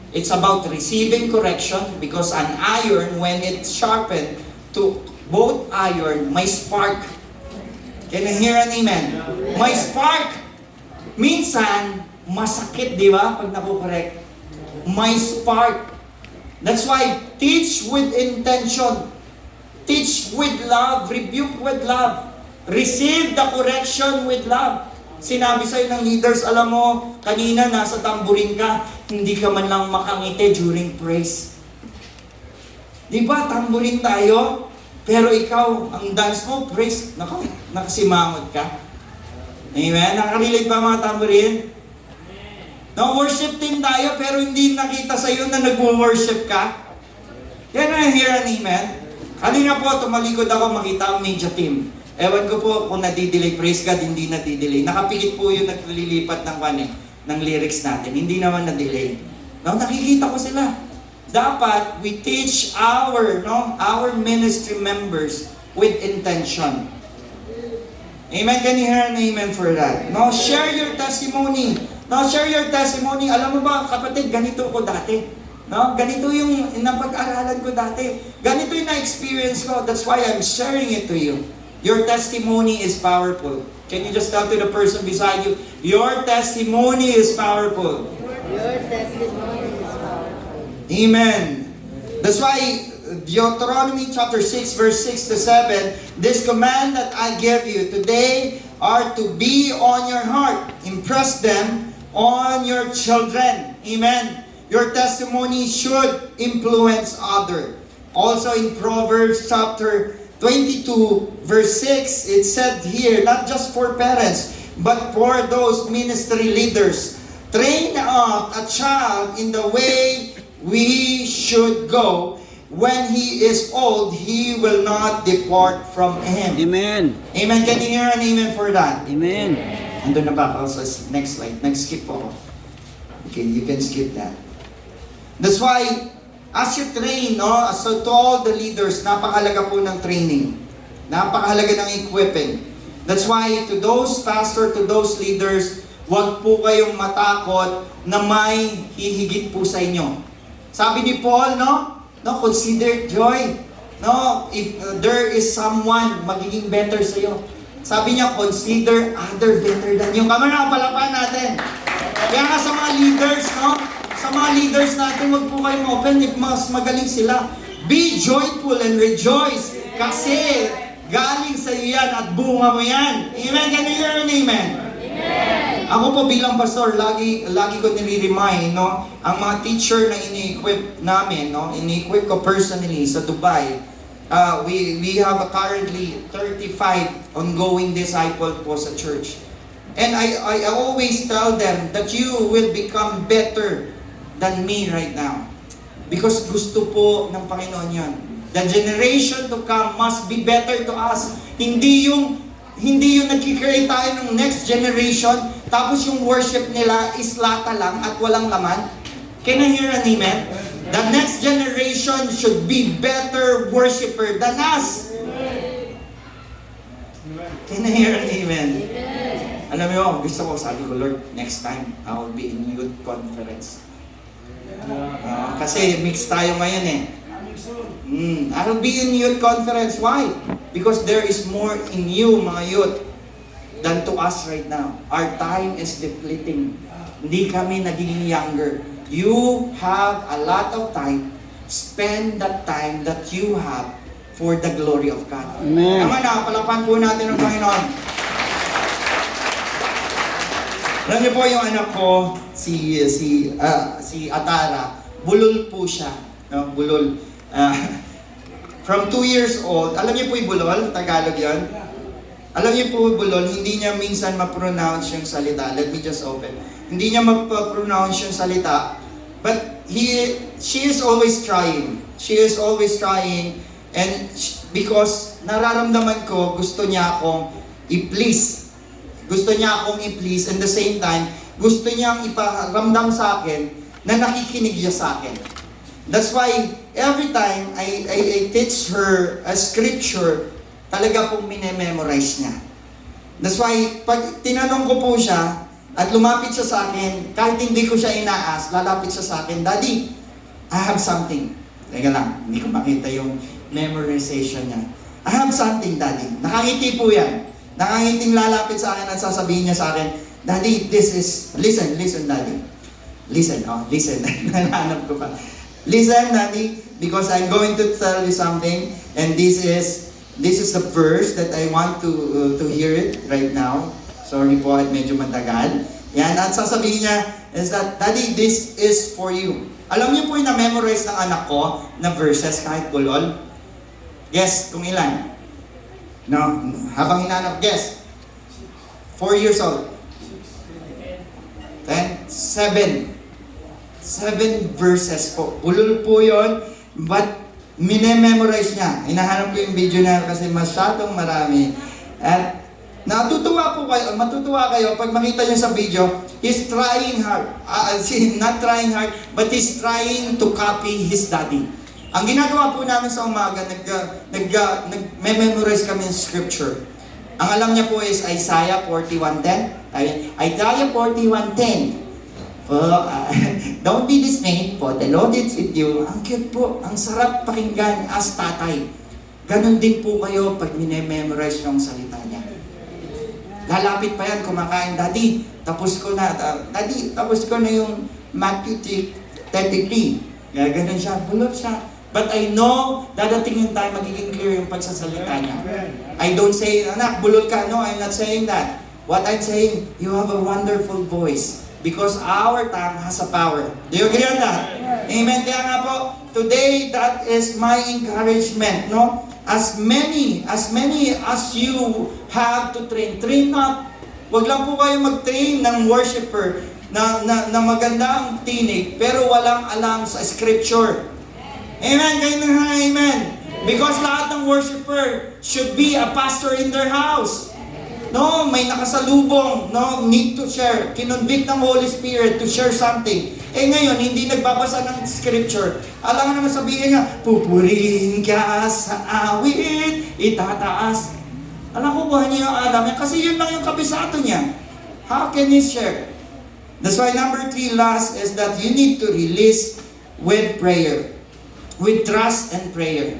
It's about receiving correction, because an iron, when it's sharpened to both iron, may spark. Can you hear an amen? May spark. Minsan, masakit, di ba? Pag nakukorek. May spark. That's why, teach with intention. Teach with love, rebuke with love, receive the correction with love. Sinabi sa'yo ng leaders, alam mo, kanina nasa tamburin ka, hindi ka man lang makangiti during praise. Di ba, tamburin tayo, pero ikaw, ang dance mo, praise, nakasimangot ka. Amen? Nakarelate ba mga tamburin? No, worship team tayo, pero hindi nakita sa'yo na nag-worship ka. Can I hear an amen? Kanina po, tumalikod ako, makita ang media team. Ewan ko po kung nadidelay, praise God, hindi nadidelay. Nakapikit po yung naglilipat ng lyrics natin. Hindi naman na-delay. No, nakikita ko sila. Dapat we teach our ministry members with intention. Amen? Can you hear an amen for that? No, share your testimony. No, share your testimony. Alam mo ba, kapatid, ganito ko dati. No, ganito yung napag-aralan ko dati. Ganito yung na-experience ko. That's why I'm sharing it to you. Your testimony is powerful. Can you just tell to the person beside you, your testimony is powerful. Your testimony is powerful. Amen. That's why Deuteronomy chapter 6 verse 6 to 7, this command that I give you today are to be on your heart. Impress them on your children. Amen. Your testimony should influence others. Also in Proverbs chapter 22 verse 6, it said here, not just for parents, but for those ministry leaders. Train up a child in the way we should go. When he is old, he will not depart from him. Amen. Amen. Can you hear an amen for that? Amen. Andun na ba ako sa next slide? Nag-skip ako. Okay, you can skip that. That's why, as you train, so to all the leaders, napakahalaga po ng training. Napakahalaga ng equipping. That's why, to those pastor, to those leaders, huwag po kayong matakot na may hihigit po sa inyo. Sabi ni Paul, consider joy. No, if there is someone magiging better sa iyo. Sabi niya, consider other better than you. Kama na, palapan natin. Kaya nga sa mga leaders, sa mga leaders natin, wag po kayong open if mas magaling sila. Be joyful and rejoice. Kasi galing sa iyo yan at bunga mo yan. Amen? Can you hear an amen? Amen. Ako po bilang pastor, lagi ko nire-remind, ang mga teacher na ini-equip namin, ini-equip ko personally sa Dubai. We have currently 35 ongoing disciple po sa church. And I always tell them that you will become better than me right now. Because gusto po ng Panginoon yan. The generation to come must be better to us. Hindi yung nagkikreate tayo ng next generation, tapos yung worship nila is lata lang at walang laman. Can I hear an amen? The next generation should be better worshiper than us. Can I hear an amen? Alam mo, gusto ko, sabi ko, Lord, next time, I will be in youth conference. Kasi mix tayo ngayon eh. I will be in youth conference. Why? Because there is more in you, mga youth, than to us right now. Our time is depleting. Hindi kami nagiging younger. You have a lot of time. Spend that time that you have for the glory of God. Amen. Tama na, palapan po natin ang Panginoon. Alam niyo po yung anak ko, si Atara, bulol po siya. No? Bulol. From 2 years old, alam niyo po yung bulol? Tagalog yan? Alam niyo po yung bulol, hindi niya minsan ma-pronounce yung salita. Let me just open. Hindi niya ma-pronounce yung salita. But she is always trying. She is always trying. And because nararamdaman ko, gusto niya akong i-please. Gusto niya akong i-please. And the same time, gusto niyang iparamdam sa akin na nakikinig siya sa akin. That's why every time I teach her a scripture, talaga pong minememorize niya. That's why pag tinanong ko po siya at lumapit siya sa akin, kahit hindi ko siya inaas, lalapit siya sa akin, Daddy, I have something. Teka lang, hindi ko makita yung memorization niya. I have something, Daddy. Nakangiti po yan. Nakangiting lalapit sa akin at sasabihin niya sa akin, Daddy, this is, listen, Daddy. Listen. Nananap ko pa. Listen, Daddy, because I'm going to tell you something, and this is the verse that I want to hear it right now. Sorry po at medyo matagal. Yan, at sasabihin niya is that, Daddy, this is for you. Alam niyo po yung na-memorize ng anak ko na verses kahit bulol? Guess kung ilan? No, habang hinanap, guess. 4 years old. 10, 7 verses po. Ulul po yon, but mine-memorize niya. Hinahanap ko yung video na kasi masyadong marami. At matutuwa kayo pag makita niyo sa video, he's trying hard. Not trying hard, but he's trying to copy his daddy. Ang ginagawa po namin sa umaga, nag-memorize kami ng scripture. Ang alam niya po is Isaiah 41:10. Isaiah 41:10. Don't be dismayed, for the Lord is with you. Ang cute po, ang sarap pakinggan as tatay. Ganon din po kayo pag mine-memorize yung salita niya. Lalapit pa yan, kumakain, Daddy, tapos ko na yung Matthew 33. Ganon siya, bulot siya. But I know, dadating yung time, magiging clear yung pagsasalita niya. I don't say, anak, bulol ka. No, I'm not saying that. What I'm saying, you have a wonderful voice. Because our tongue has a power. Do you agree on that? Amen. Kaya nga po, today, that is my encouragement, no? As many as you have to train up. Wag lang po kayo mag-train ng worshiper na maganda ang tinig, pero walang alam sa scripture. Amen. Kayo na, amen. Because lahat ng worshiper should be a pastor in their house. No, may nakasalubong, no, need to share. Kinonvict ng Holy Spirit to share something. Eh ngayon, hindi nagbabasa ng scripture. Alam nga naman sabihin niya, pupurihin ka sa awit, itataas. Alam ko buhay niya yung alam niya, kasi yun lang yung kabisado niya. How can he share? That's why number 3 last is that you need to release with prayer. With trust and prayer.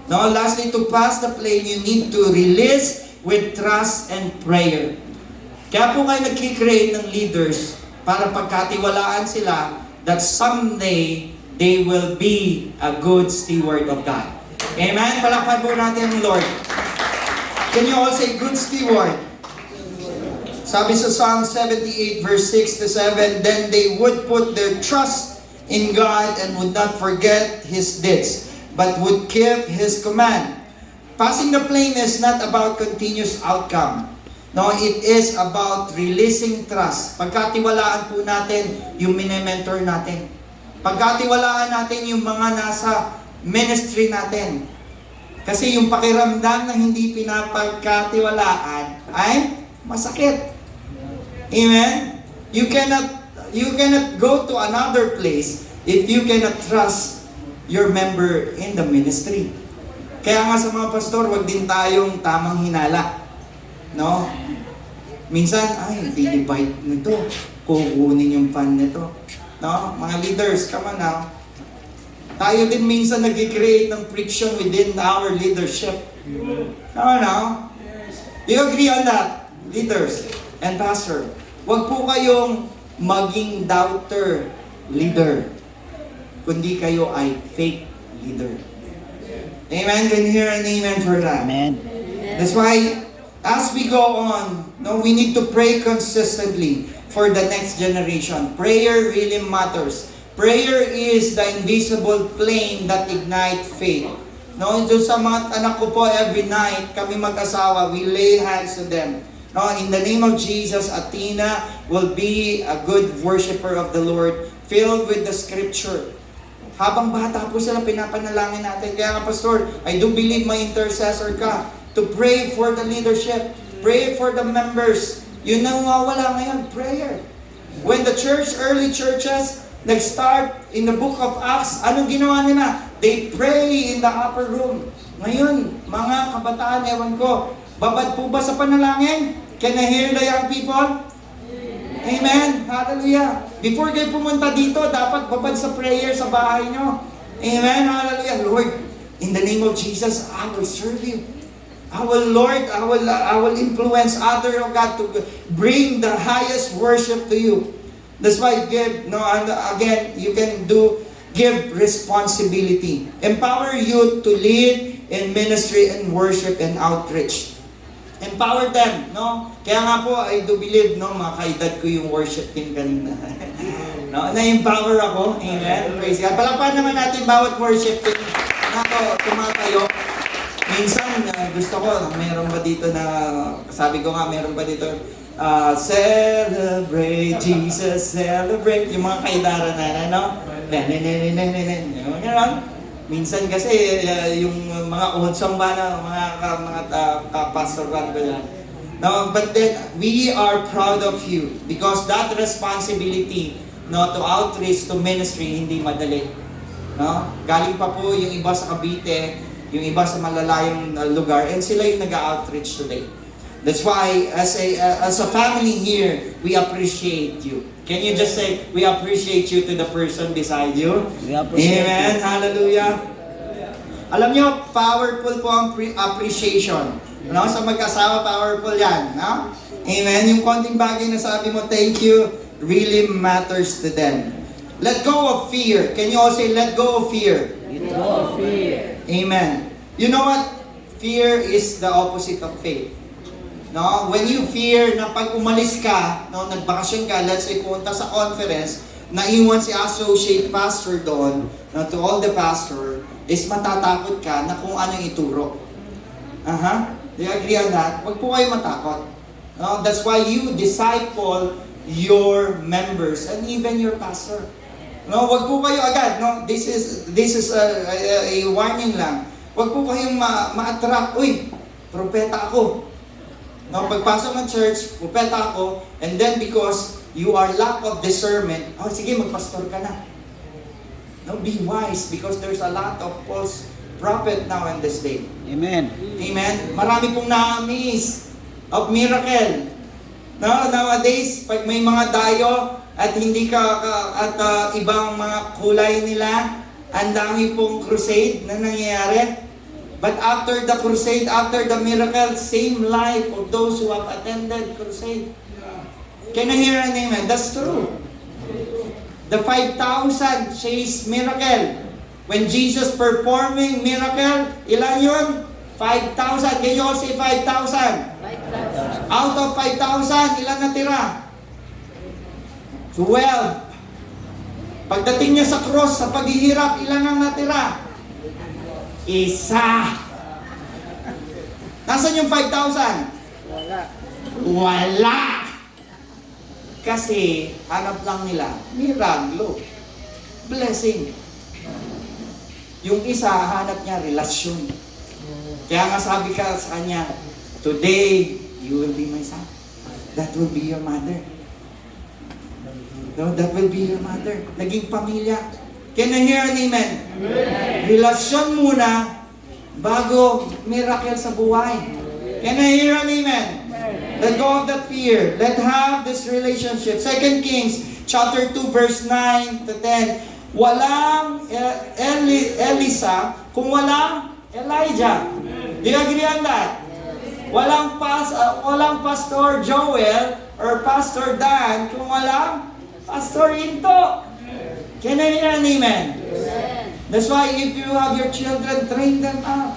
No, lastly, to pass the plane, you need to release with trust and prayer. Kaya po kayo nag-create ng leaders para pagkatiwalaan sila that someday they will be a good steward of God. Amen? Palakpan po natin ang Lord. Can you all say good steward? Sabi sa Psalm 78 verse 6 to 7, then they would put their trust in God and would not forget His deeds, but would keep His command. Passing the plane is not about continuous outcome. No, it is about releasing trust. Pagkatiwalaan po natin yung mini-mentor natin. Pagkatiwalaan natin yung mga nasa ministry natin. Kasi yung pakiramdam na hindi pinapagkatiwalaan ay masakit. Amen? You cannot go to another place if you cannot trust your member in the ministry. Kaya nga sa mga pastor, wag din tayong tamang hinala. No? Minsan, ay, dinibite nito. Kukunin yung fan nito. No? Mga leaders, come on now. Tayo din minsan nag-create ng friction within our leadership. Come on now. Do you agree on that? Leaders and pastor. Wag po kayong maging doubter leader. Kundi kayo ay fake leader. Amen? Can you hear an amen for that? Amen. That's why, as we go on, no, we need to pray consistently for the next generation. Prayer really matters. Prayer is the invisible flame that ignites faith. No, doon sa mga anak ko po, every night, kami mag-asawa, we lay hands to them. No, in the name of Jesus, Athena will be a good worshiper of the Lord, filled with the scripture. Habang bata po sila, pinapanalangin natin. Kaya nga, Pastor, I do believe may intercessor ka to pray for the leadership, pray for the members. Yun ang nawawala ngayon, prayer. When the early churches, nag-start in the book of Acts, anong ginawa nila? They pray in the upper room. Ngayon, mga kabataan, ewan ko, babad po ba sa panalangin? Can I hear the young people? Amen. Hallelujah. Before kayo pumunta dito, dapat babad sa prayer sa bahay nyo. Amen. Hallelujah. Lord, in the name of Jesus, I will serve you. I will influence other of God to bring the highest worship to you. That's why give, no, and again, you can do give responsibility. Empower youth to lead in ministry and worship and outreach. Empower them, no? Kaya nga po, I do believe, no, mga kaedad ko yung worship team kanina. No? Na-empower ako. Amen. Praise God. Palakpan naman natin bawat worship team na tumatayo. Minsan, gusto ko, meron ba dito na, sabi ko nga, meron ba dito, celebrate Jesus, celebrate. Yung mga kaidara na, ano? Yung gano'n. Minsan kasi, yung mga uhodsong ba na, mga pastoran ko yan. No, but then, we are proud of you because that responsibility, no, to outreach, to ministry, hindi madali. No? Galing pa po yung iba sa Cavite, yung iba sa malalayong lugar, and sila yung nag-outreach today. That's why, as a family here, we appreciate you. Can you just say, we appreciate you to the person beside you? We appreciate Amen. Hallelujah. Alam nyo, powerful po ang appreciation. No? Sa mag-asawa, powerful yan. No? Amen. Yung konting bagay na sabi mo, thank you, really matters to them. Let go of fear. Can you all say, let go of fear? Let go of fear. Amen. You know what? Fear is the opposite of faith. No? When you fear na pag umalis ka, no, nagbakasyon ka, let's say pumunta sa conference, naiwan si associate pastor doon, no, to all the pastor, is matatakot ka na kung anong ituro. Do you agree on that? Huwag po kayo matakot. No? That's why you disciple your members and even your pastor. No, wag po kayo agad, no? This is a warning lang. Wag po kayong ma-attract, uy, propeta ako. No, pagpasok ng church, propeta ako, and then because you are lack of discernment, oh sige, magpastor ka na. No, be wise because there's a lot of false prophet now in this day. Amen. Amen. Marami pong na-miss of miracle. No, nowadays, pag may mga dayo at hindi ibang mga kulay nila, ang dami pong crusade na nangyayari. But after the crusade, after the miracle, same life of those who have attended crusade. Can I hear an amen? That's true. The 5,000 chase miracle. When Jesus performing miracle, ilan yun? 5,000. Can you all say 5,000? 5,000. Out of 5,000, ilan natira? 12. Pagdating niya sa cross, sa paghihirap, ilan ang natira? Isa. Nasaan yung 5,000? Wala. Kasi, hanap lang nila, miraglo. Blessing. Yung isa, hanap niya, relasyon. Kaya nga sabi ka sa kanya, today, you will be my son. That will be your mother. No, that will be your mother. Naging pamilya. Can I hear an amen? Amen. Relasyon muna bago miracle sa buhay. Can I hear an amen? Amen. Let go of that fear. Let have this relationship. 2 Kings chapter 2 verse 9 to 10. Walang Elisa kung walang Elijah. Do you agree on that? Walang Pastor Joel or Pastor Dan kung walang Pastor Into. Can I hear an amen? Amen. That's why if you have your children, train them up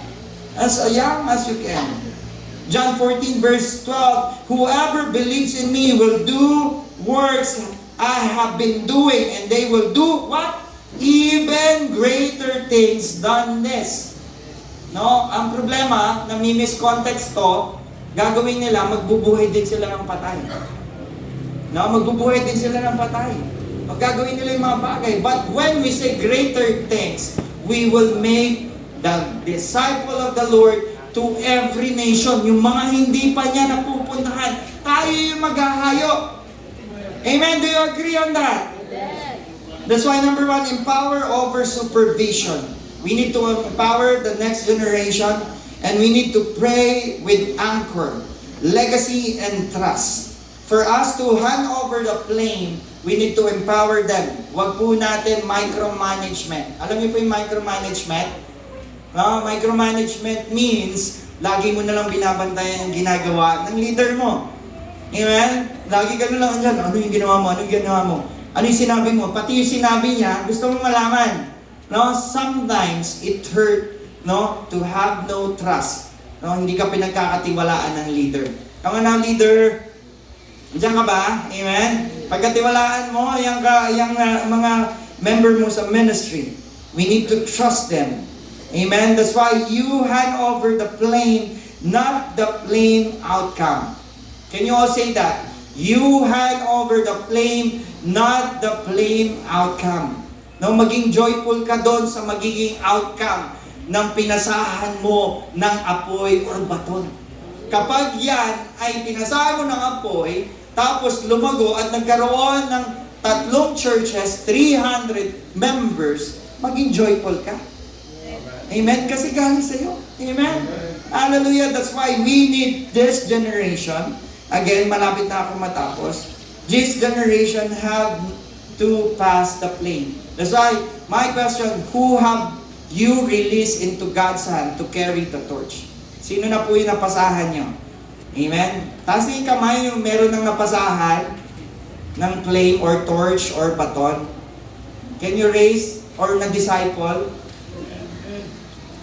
as young as you can. John 14 verse 12, whoever believes in me will do works I have been doing, and they will do what? Even greater things than this. No? Ang problema, nami-miscontext to, gagawin nila, magbubuhay din sila ng patay. No? Magbubuhay din sila ng patay. Magagawin nila yung mga bagay. But when we say greater things, we will make the disciple of the Lord to every nation. Yung mga hindi pa niya napupuntahan, tayo yung maghahayo. Amen? Do you agree on that? Amen. That's why number 1, empower over supervision. We need to empower the next generation, and we need to pray with anchor, legacy, and trust. For us to hand over the flame, we need to empower them. Huwag po natin micromanagement. Alam niyo po yung micromanagement? No? Micromanagement means, lagi mo na lang binabantayan yung ginagawa ng leader mo. Amen? Lagi ka na lang andyan, ano yung ginawa mo, ano yung ginawa mo. Ano yung sinabi mo? Pati yung sinabi niya, gusto mo malaman. No? Sometimes it hurt, no, to have no trust. No, hindi ka pinagkakatiwalaan ng leader. Come on now, leader. Diyan ka ba? Amen? Pagkatiwalaan mo, yung mga member mo sa ministry, we need to trust them. Amen? That's why you hand over the blame, not the blame outcome. Can you all say that? You hand over the blame, not the blame outcome. No, maging joyful ka doon sa magiging outcome ng pinasahan mo ng apoy or baton. Kapag yan ay pinasahan mo ng apoy, tapos lumago at nagkaroon ng 3 churches, 300 members, maging joyful ka. Amen? Kasi galing sa'yo. Amen? Hallelujah. That's why we need this generation. Again, malapit na ako matapos. This generation have to pass the plane. That's why, my question, who have you released into God's hand to carry the torch? Sino na po yung napasahan nyo? Amen? Taas yung kamay yung meron ng napasahan ng flame or torch or baton. Can you raise? Or na-disciple?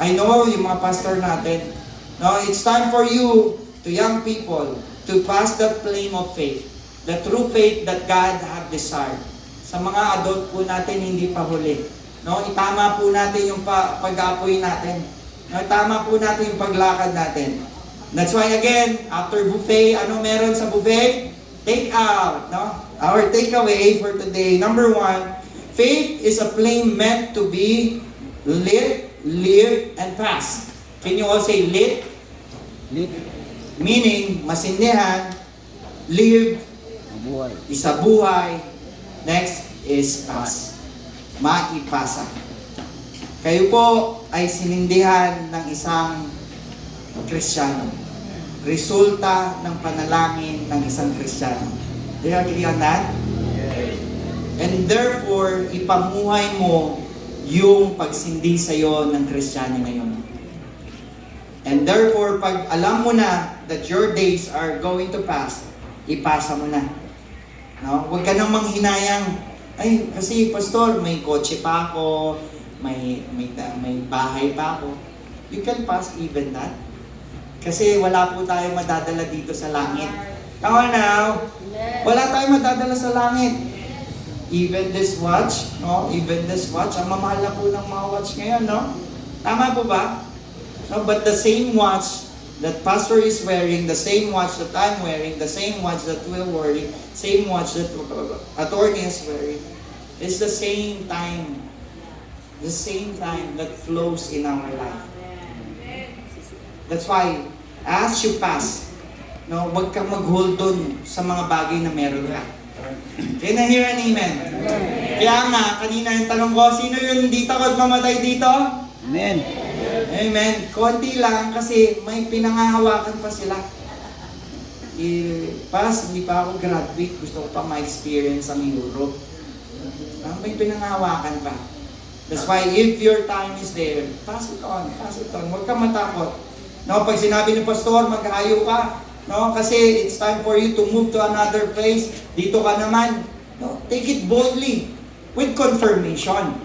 I know yung mga pastor natin. No, it's time for you, to young people, to pass that flame of faith. The true faith that God have desired. Sa mga adult po natin, hindi pa huli. No, itama po natin yung pag-apoy natin. No, itama po natin yung paglakad natin. That's why again, after buffet, ano meron sa buffet? Take out, no? Our takeaway for today, number 1, faith is a flame meant to be lit, lived, and passed. Can you all say lit? Lit. Meaning, masindihan, live, Buhay. isa buhay, next is pass. Maipasa. Kayo po ay sinindihan ng isang Kristiyano. Resulta ng panalangin ng isang Kristiyano. Do you agree on that? And therefore, ipamuhay mo yung pagsindi sa'yo ng Kristiyano na yun. And therefore, pag alam mo na that your days are going to pass, ipasa mo na. No? Huwag ka nang manghinayang, ay, kasi pastor, may kotse pa ako, may bahay pa ako. You can pass even that. Kasi wala po tayong madadala dito sa langit. Come on now. Wala tayong madadala sa langit. Even this watch, no? Even this watch, ang mamahal na po ng mga watch ngayon, no? Tama po ba? No, but the same watch that pastor is wearing, the same watch that I'm wearing, the same watch that we're wearing, same watch that attorney is wearing, is the same time. The same time that flows in our life. That's why, as you pass, no, huwag kang mag-hold dun sa mga bagay na meron ka. Can I hear an amen? Kaya nga, kanina yung tanong ko, sino yun hindi takot mamatay dito? Amen. Amen. Konti lang kasi may pinangahawakan pa sila. Pas, hindi pa ako graduate, gusto ko pa ma-experience ang Europe. May pinangahawakan pa. That's why if your time is there, pass it on, pass it on. Huwag kang matakot. No, pag sinabi ni pastor, maghahayo ka. No, kasi it's time for you to move to another place. Dito ka naman. No, take it boldly with confirmation.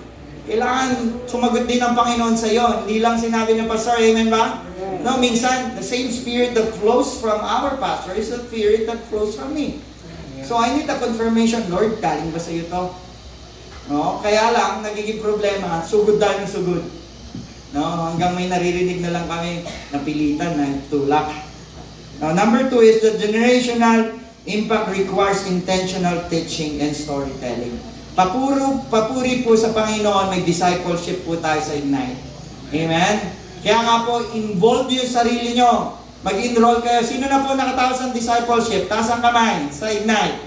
Kailangan sumagot din ng Panginoon sa iyo. Hindi lang sinabi ng pastor, amen ba? No, minsan the same spirit that flows from our pastor is the spirit that flows from me. So I need a confirmation, Lord, galing ba sa iyo to? No, kaya lang nagiging problema, sugod dahil ng sugod. No, hanggang may naririnig na lang kami, napilitan na tulak. Now, number 2 is the generational impact requires intentional teaching and storytelling. Papuri po sa Panginoon, may discipleship po tayo sa Ignite. Amen? Kaya nga po, involve yung sarili nyo. Mag-enroll kayo. Sino na po nakataos ng discipleship? Taas ang kamay sa Ignite.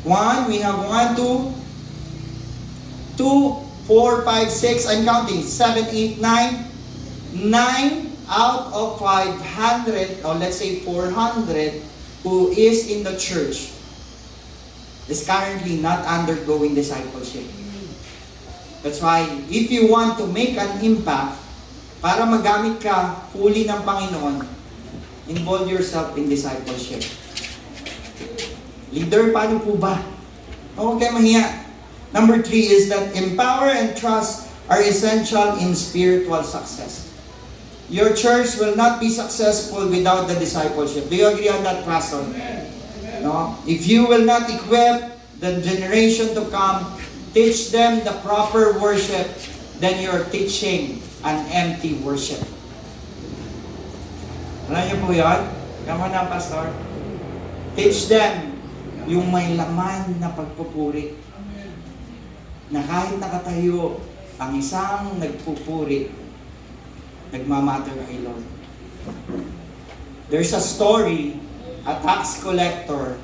1, we have 1, 2, 4, 5, 6, I'm counting, 7, 8, 9, 9 out of 500, or let's say 400, who is in the church, is currently not undergoing discipleship. That's why, if you want to make an impact, para magamit ka fully ng Panginoon, involve yourself in discipleship. Leader, paano po ba? Huwag kayo mahiya. Number 3 is that empower and trust are essential in spiritual success. Your church will not be successful without the discipleship. Do you agree on that, Pastor? No? If you will not equip the generation to come, teach them the proper worship, then you're teaching an empty worship. Alam niyo po yun? Come on na, Pastor. Teach them yung may laman na pagpupuri. Na kahit nakatayo ang isang nagpupuri, nagmamatter kay Lord. There's a story, a tax collector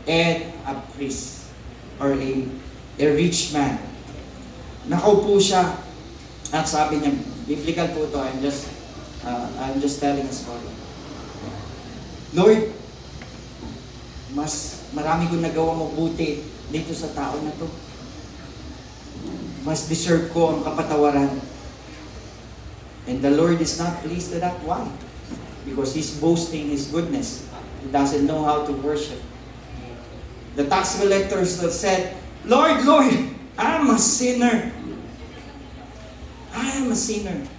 and a priest or a rich man. Nakaupo siya at sabi niya, biblical po to, I'm just telling a story. Lord, mas marami kong nagawa mabuti dito sa tao na to. Mas deserve ko ang kapatawaran. And the Lord is not pleased with that. Why? Because he's boasting his goodness. He doesn't know how to worship. The tax collectors said, Lord, Lord, I'm a sinner. I am a sinner.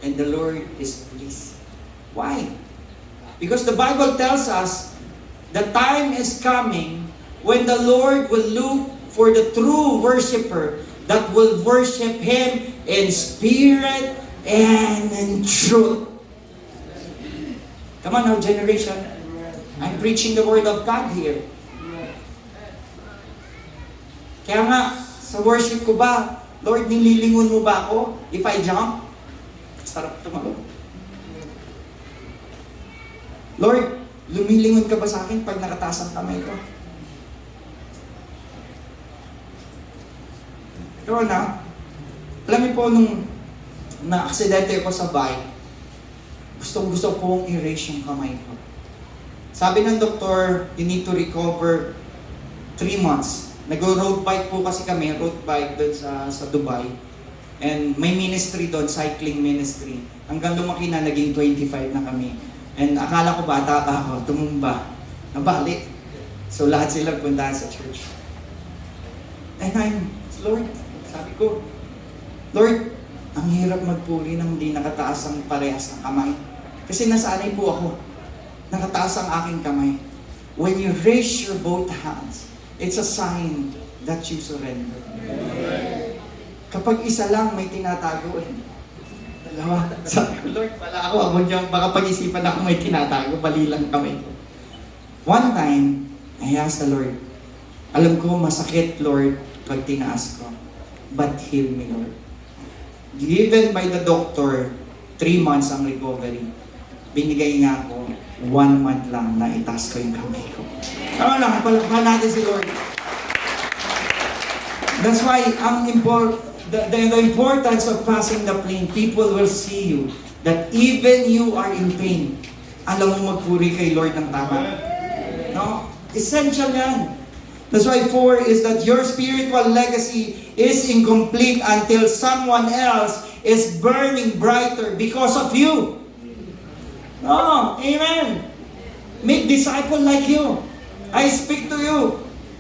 And the Lord is pleased. Why? Because the Bible tells us the time is coming when the Lord will look for the true worshiper that will worship Him in spirit and in truth. Come on now, generation. I'm preaching the Word of God here. Kaya nga, sa worship ko ba, Lord, nililingon mo ba ako if I jump? Sarap tumago. Lord, lumilingon ka ba sa akin pag nakataas ang kamay ko? Pero na, alam niyo po nung na-aksidente ako sa bike, gustong-gusto pong erase yung kamay ko. Sabi ng doktor, you need to recover 3 months. Nag-road bike po kasi kami, road bike doon sa Dubai. And may ministry doon, cycling ministry. Hanggang lumaki na, naging 25 na kami. And akala ko bata pa ako, tumumba, nabalik. So lahat sila puntahan sa church. And Lord, sabi ko, Lord, ang hirap magpuri nang hindi nakataas ang parehas ng kamay. Kasi nasanay po ako, nakataas ang aking kamay. When you raise your both hands, it's a sign that you surrender. Kapag isa lang may tinatago, dalawa. Sabi ko, Lord, wala ako. Baka pag-isipan ako may tinatago, bali lang kamay ko. One time, I asked the Lord, alam ko masakit, Lord, pag tinaas ko. But heal me, Lord. Given by the doctor, 3 months ang recovery. Binigay nga ako, 1 month lang na itaas ko yung kamay ko. Ano lang, palakpakan natin si Lord. That's why the importance of passing the plane, people will see you, that even you are in pain, alam mo magpuri kay Lord ng tama. No? Essential yan. That's why 4 is that your spiritual legacy is incomplete until someone else is burning brighter because of you. No, amen. Make disciple like you. I speak to you.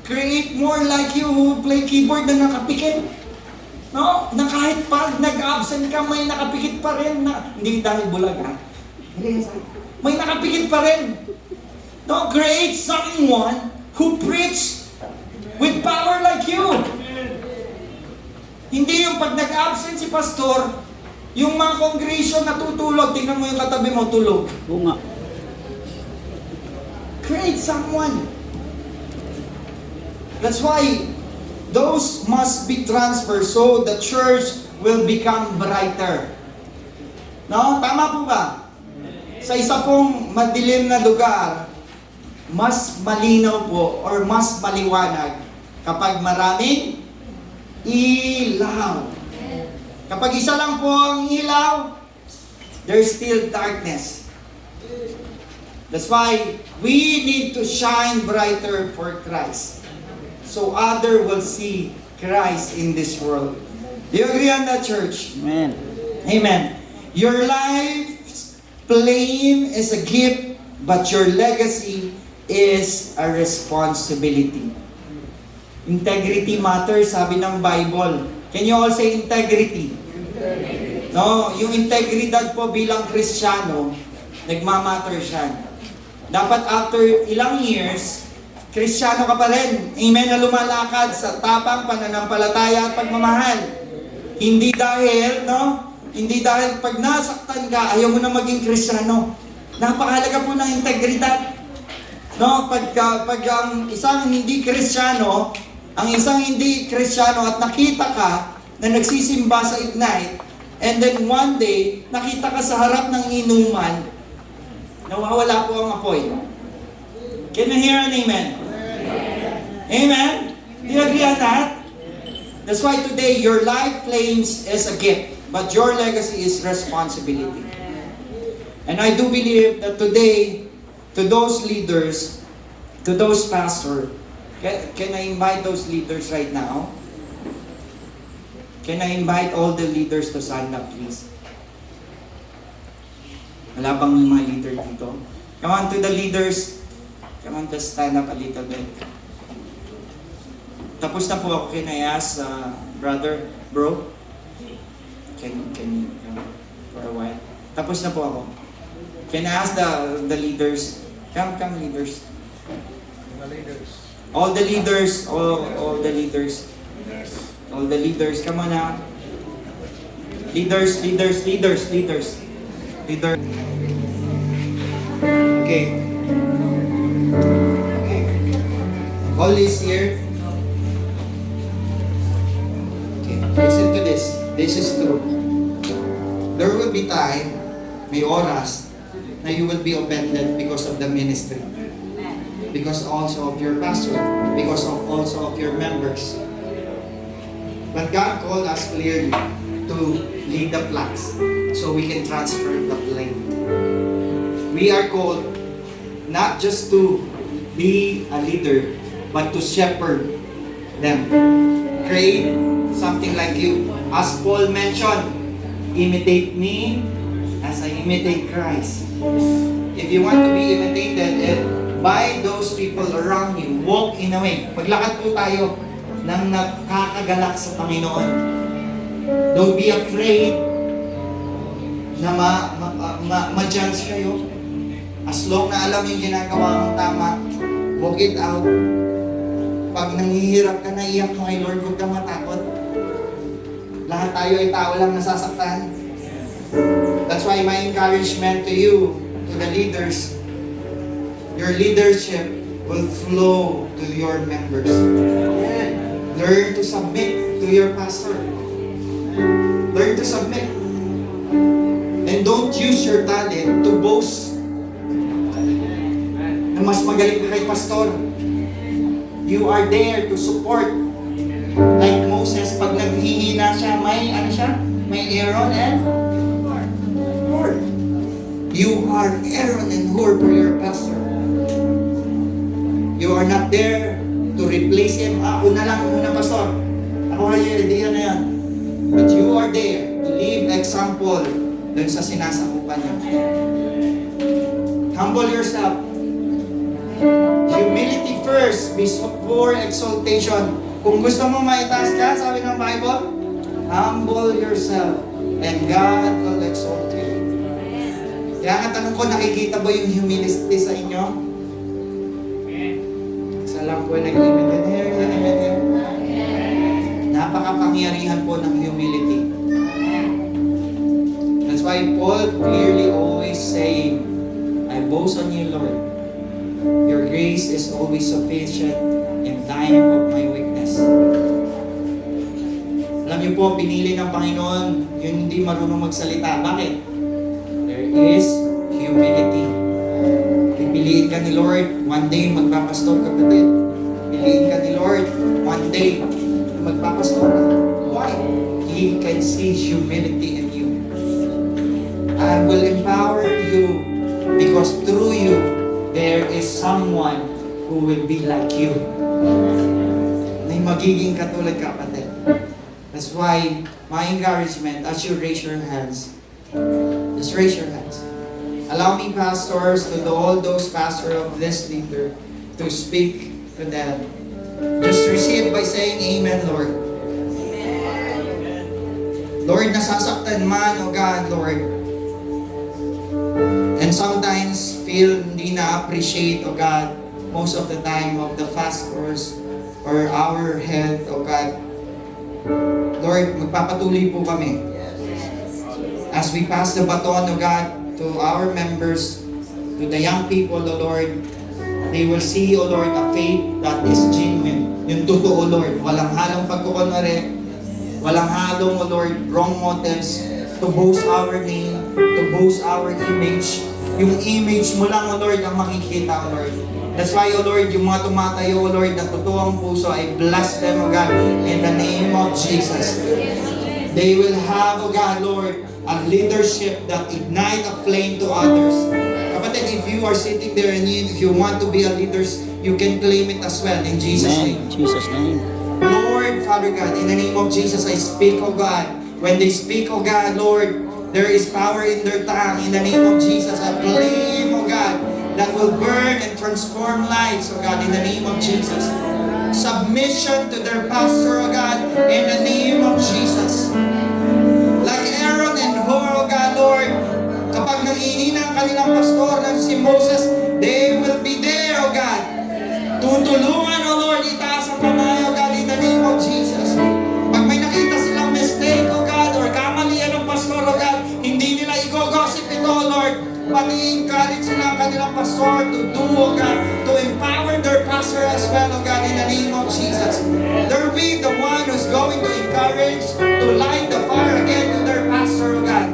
Create more like you who play keyboard na nakapikit. No, na kahit pag nag-absent ka, may nakapikit pa rin na, hindi dahil bulag ha. May nakapikit pa rin. No, create someone who preach with power like you. Hindi yung pag nag-absent si pastor, yung mga congregation natutulog, tingnan mo yung katabi mo, tulog. Oo nga. Create someone. That's why those must be transferred so the church will become brighter. No? Tama po ba? Sa isa pong madilim na lugar, mas malinaw po or mas maliwanag kapag maraming ilaw. Kapag isa lang po ang ilaw, there's still darkness. That's why we need to shine brighter for Christ. So others will see Christ in this world. Do you agree on that, church? Amen. Amen. Your life's plane is a gift, but your legacy is a responsibility. Integrity matters, sabi ng Bible. Can you all say integrity? No, yung integridad po bilang Kristiyano, nagmamatter siya. Dapat after ilang years, Kristiyano ka pa rin. Amen, na lumalakad sa tapang pananampalataya at pagmamahal. Hindi dahil, hindi dahil pag nasaktan ka, ayaw mo na maging Kristiyano. Napakahalaga po ng integridad. Pag ang isang hindi Kristiyano, at nakita ka na nagsisimba sa Ignite, and then one day, nakita ka sa harap ng inuman, nawawala po ang apoy. Can you hear an amen? Amen? Do you agree on that? That's why today, your life flames is a gift, but your legacy is responsibility. And I do believe that today, to those leaders, to those pastors, can I invite those leaders right now? Can I invite all the leaders to stand up, please? Wala bang mga leader dito? Come on to the leaders. Come on, just stand up a little bit. Tapos na po ako. Can I ask, bro? Can you for a while? Tapos na po ako. Can I ask the leaders? Come leaders. All the leaders, all the leaders. All the leaders, come on now. Leaders. Okay. All is here. Okay, listen to this. This is true. There will be time, may oras, na you will be offended because of the ministry. Because also of your pastor. Because also of your members. But God called us clearly to lead the flocks so we can transfer the blame. We are called not just to be a leader, but to shepherd them. Create something like you. As Paul mentioned, imitate me as I imitate Christ. If you want to be imitated by those people around you, walk in a way. Paglakad po tayo nang nakakagalak sa Panginoon. Don't be afraid na ma-judge kayo. As long na alam yung ginagawa mong tama, walk it out. Pag nanghihirap ka, naiyak mo kay Lord, huwag kang matakot. Lahat tayo ay tao lang nasasaktan. That's why my encouragement to you, to the leaders, your leadership will flow to your members. Learn to submit to your pastor. Learn to submit. And don't use your talent to boast na mas magaling ka kay pastor. You are there to support. Like Moses, pag naghihina siya, may Aaron and Hur. You are Aaron and Hur for your pastor. You are not there to replace him. Ako na lang muna, pastor. Ako na yung idea na yan. But you are there to leave example dun sa sinasakupan niya. Humble yourself. Humility first before exaltation. Kung gusto mo maitaas ka, sabi ng Bible, humble yourself and God will exalt you. Kaya ang tanong ko, nakikita ba yung humility sa inyo? Lang po nag-imit here. Napakapangyarihan po ng humility. That's why Paul clearly always saying, I boast on you, Lord. Your grace is always sufficient in time of my weakness. Alam niyo po, pinili ng Panginoon yung hindi marunong magsalita. Bakit? There is humility. Piliin ka ni Lord, one day magpapastor ka pa din. Piliin ka ni Lord, one day magpapastor ka. Why? He can see humility in you. I will empower you because through you, there is someone who will be like you. Na magiging katulad ka, kapatid. That's why, my encouragement, as you raise your hands, just raise your hands. Allow me, pastors, to all those pastors of this leader, to speak to them Just receive by saying Amen, Lord. Lord, nasasaktan man, O God, Lord. And sometimes feel hindi na-appreciate, O God, most of the time of the pastors or our health, O God. Lord, magpapatuloy po kami. As we pass the baton, O God, to our members, to the young people, O Lord, they will see, O Lord, a faith that is genuine. Yung totoo, Lord. Walang halong pagkukunwari. Walang halong, O Lord, wrong motives to boast our name, to boast our image. Yung image mo lang, O Lord, ang makikita, O Lord. That's why, O Lord, yung mga tumatayo, O Lord, na totoong puso, I bless them, O God, in the name of Jesus. They will have, O God, Lord, a leadership that ignite a flame to others. Kapatid, if you are sitting there and if you want to be a leader, you can claim it as well in Jesus' name. Amen. Jesus' name. Lord, Father God, in the name of Jesus, I speak, O God. When they speak, O God, Lord, there is power in their tongue. In the name of Jesus, I claim, O God, that will burn and transform lives, O God, in the name of Jesus. Submission to their pastor, O God, in the name of Jesus. Like Aaron and Hur, O God, Lord, kapag nanghihina ang kanilang pastor na si Moses, they will be there, O God. Tutulungan, O Lord, itaas ang kamay, O God, in the name of Jesus. Pag may nakita silang mistake, O God, or kamalian ng pastor, O God, hindi nila i-gossip ito, O Lord. Pati encourage sila ang kanilang pastor to do, O God, to empower their pastor as well, O God, in the name of Jesus. They'll be the one who's going to encourage, to light the fire again to their pastor, O God.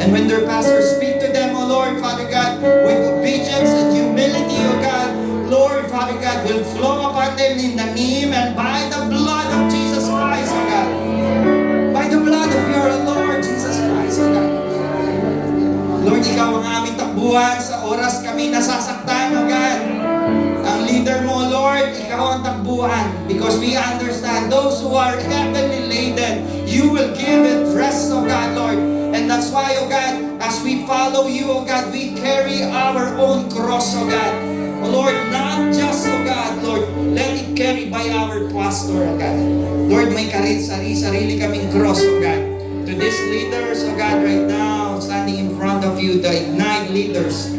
And when their pastor speak to them, O Lord, Father God, with obedience and humility, O God, Lord, Father God, will flow upon them in the name and by the blood of Jesus Christ, O God. By the blood of your Lord Jesus Christ, O God. Lord, Ikaw ang aming takbuhan sa oras kami nasasaktan, O God. Ang leader mo, Lord, Ikaw ang takbuhan because we understand those who are heavenly laden, you will give it rest, O God, Lord. And that's why, O God, as we follow you, O God, we carry our own cross, O God. O Lord, not just, O God, Lord, let it carry by our pastor, O God. Lord, may sarili kaming cross, O God. To these leaders, O God, right now, standing in front of you, the Ignite leaders,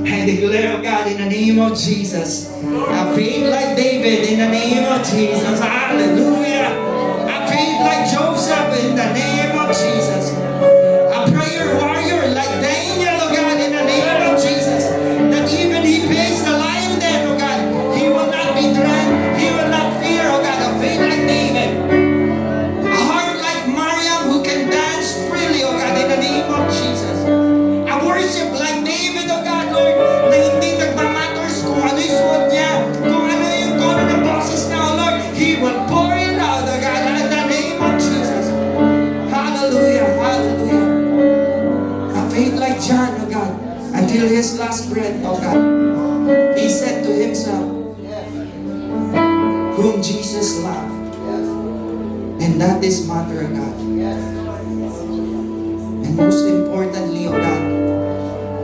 I declare, O God, in the name of Jesus, a faith like David, in the name of Jesus, hallelujah. A faith like Joseph, in the name of Jesus. A prayer warrior like Daniel, O God, in the name of Jesus. That even he faced the lion den, O God, he will not be dread, he will not fear, O God, a faith like David. A heart like Mariam who can dance freely, O God, in the name of Jesus. A worship like David, O God, Lord, na hindi nagmamatters kung ano yung suot niya, kung ano yung tono ng boses niya, O Lord, he will pour it out, O God, in the name of Jesus. Hallelujah, hallelujah. A faith like John, O God, until his last breath, O God, he said to himself, whom Jesus loved. And that is matter, O God. And most importantly, O God,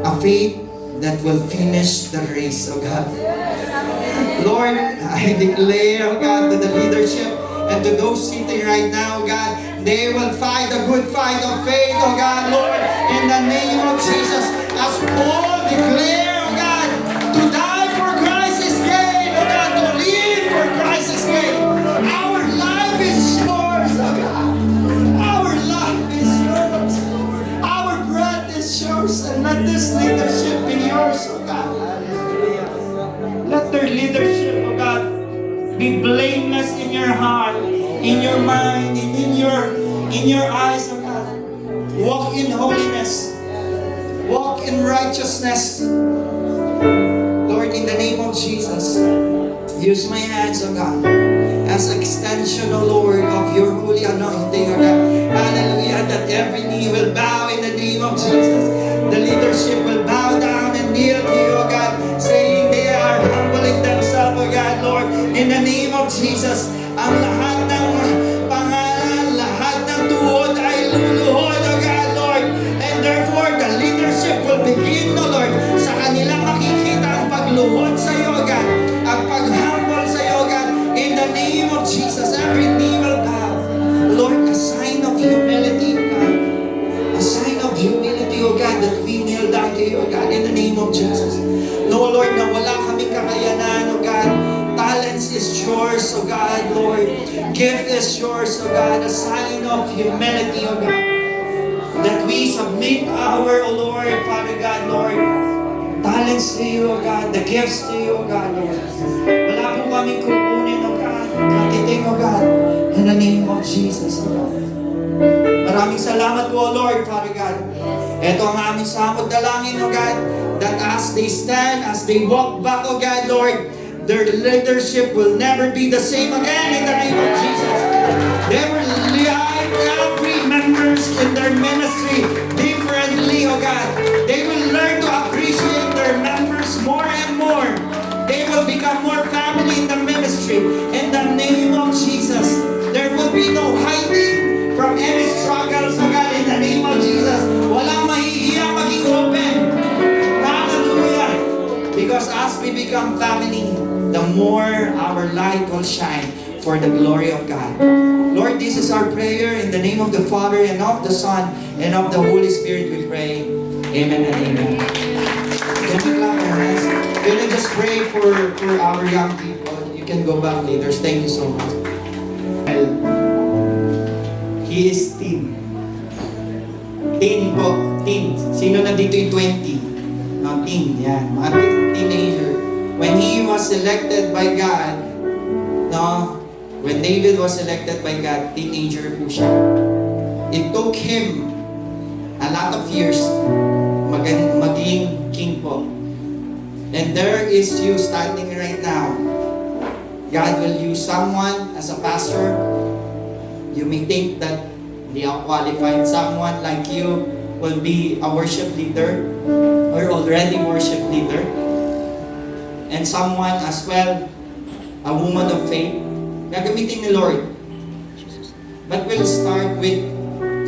a faith that will finish the race, O God. Lord, I declare, O God, to the leadership and to those sitting right now, O God, they will fight the good fight of faith, O God, Lord, in the name of Jesus. As Paul declared, O God, to die for Christ is gain, O God, to live for Christ is gain. Our life is yours, O God. Our life is yours. Our breath is yours, and let this leadership be yours, O God. Let their leadership, O God, be blameless in your heart, in your mind, and in your eyes, O God. Walk in holiness. Walk in righteousness. Lord, in the name of Jesus, use my hands, O God, as extension, O Lord, of your holy anointing, O God. Hallelujah, that every knee will bow in the name of Jesus. The leadership will bow down and kneel to you, O God, saying they are humbling themselves, O God, Lord, in the name of Jesus. Ang lahat ng pangalan, lahat ng tuhod ay luluhod, O God, Lord. And therefore, the leadership will begin, O Lord, sa kanilang makikita ang pagluhod sa iyo, O God, ang paghambol sa iyo, yours, O God, a sign of humility, O God. That we submit our, O Lord, Father God, Lord, talents to you, O God, the gifts to you, O God, Lord. Wala po kaming kukunin, O God, katiting, O God, in the name of Jesus, O God. Maraming salamat po, O Lord, Father God. Ito ang aming samot dalangin, O God, that as they stand, as they walk back, O God, Lord, their leadership will never be the same again in the name of Jesus. They will guide every members in their ministry differently, O God. They will learn to appreciate their members more and more. They will become more family in the ministry. In the name of Jesus, there will be no hiding from any struggles, O God, in the name of Jesus. Walang mahihiya maging open. Hallelujah. Because as we become family, the more our light will shine for the glory of God. Lord, this is our prayer in the name of the Father and of the Son and of the Holy Spirit we pray. Amen and amen. Can we clap our hands? Can I just pray for our young people? You can go back, leaders. Thank you so much. Well, he is teen. Teen po. Teen. Sino na dito yung 20? No, teen. Yan. Mga teenager. When he was selected by God, no, when David was selected by God, teenager po siya. It took him a lot of years maging king po. And there is you standing right now. God will use someone as a pastor. You may think that they are qualified. Someone like you will be a worship leader or already worship leader. And someone as well, a woman of faith, gagamitin ni Lord. But we'll start with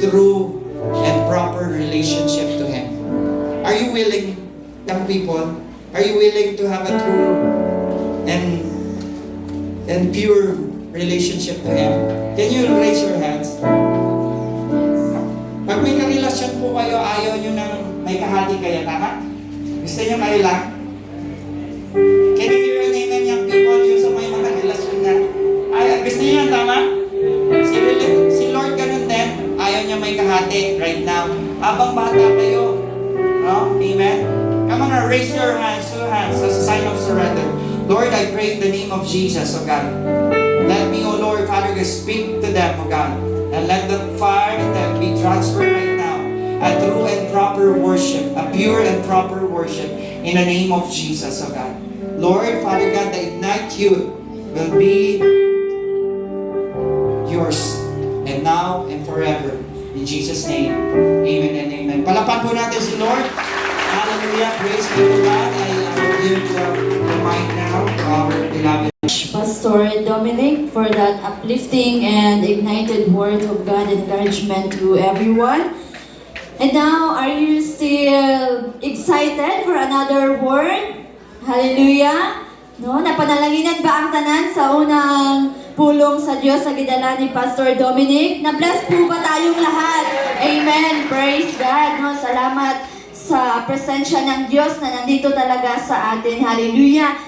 true and proper relationship to Him. Are you willing, young people, are you willing to have a true and pure relationship to Him? Can you raise your hands? Pag may karelasyon po kayo, ayaw nyo nang may kahati kayo, tama? Gusto nyo kayo lang? Can you hear an amen, young people, yung sa may mga relasyon na gusto niyo yan, tama? Si Lord ganun din, ayaw niya may kahati right now. Habang bata kayo, no? Amen? Come on, raise your hands, two hands, as a sign of surrender. Lord, I pray in the name of Jesus, O God. Let me, O Lord, Father, speak to them, O God. And let the fire in them be transferred right now. A true and proper worship, a pure and proper worship in the name of Jesus, O God. Lord, Father God, the Ignite Youth will be yours and now and forever. In Jesus' name, amen and amen. Palapan po natin si Lord. Hallelujah. Praise be to God. I will give the mic now to our beloved Pastor Dominic for that uplifting and ignited word of God encouragement to everyone. And now, are you still excited for another word? Hallelujah! No, napanalangin ba ang tanan sa unang pulong sa Diyos sa gidala ni Pastor Dominic? Na-bless po ba tayong lahat? Amen! Praise God! No, salamat sa presensya ng Diyos na nandito talaga sa atin. Hallelujah!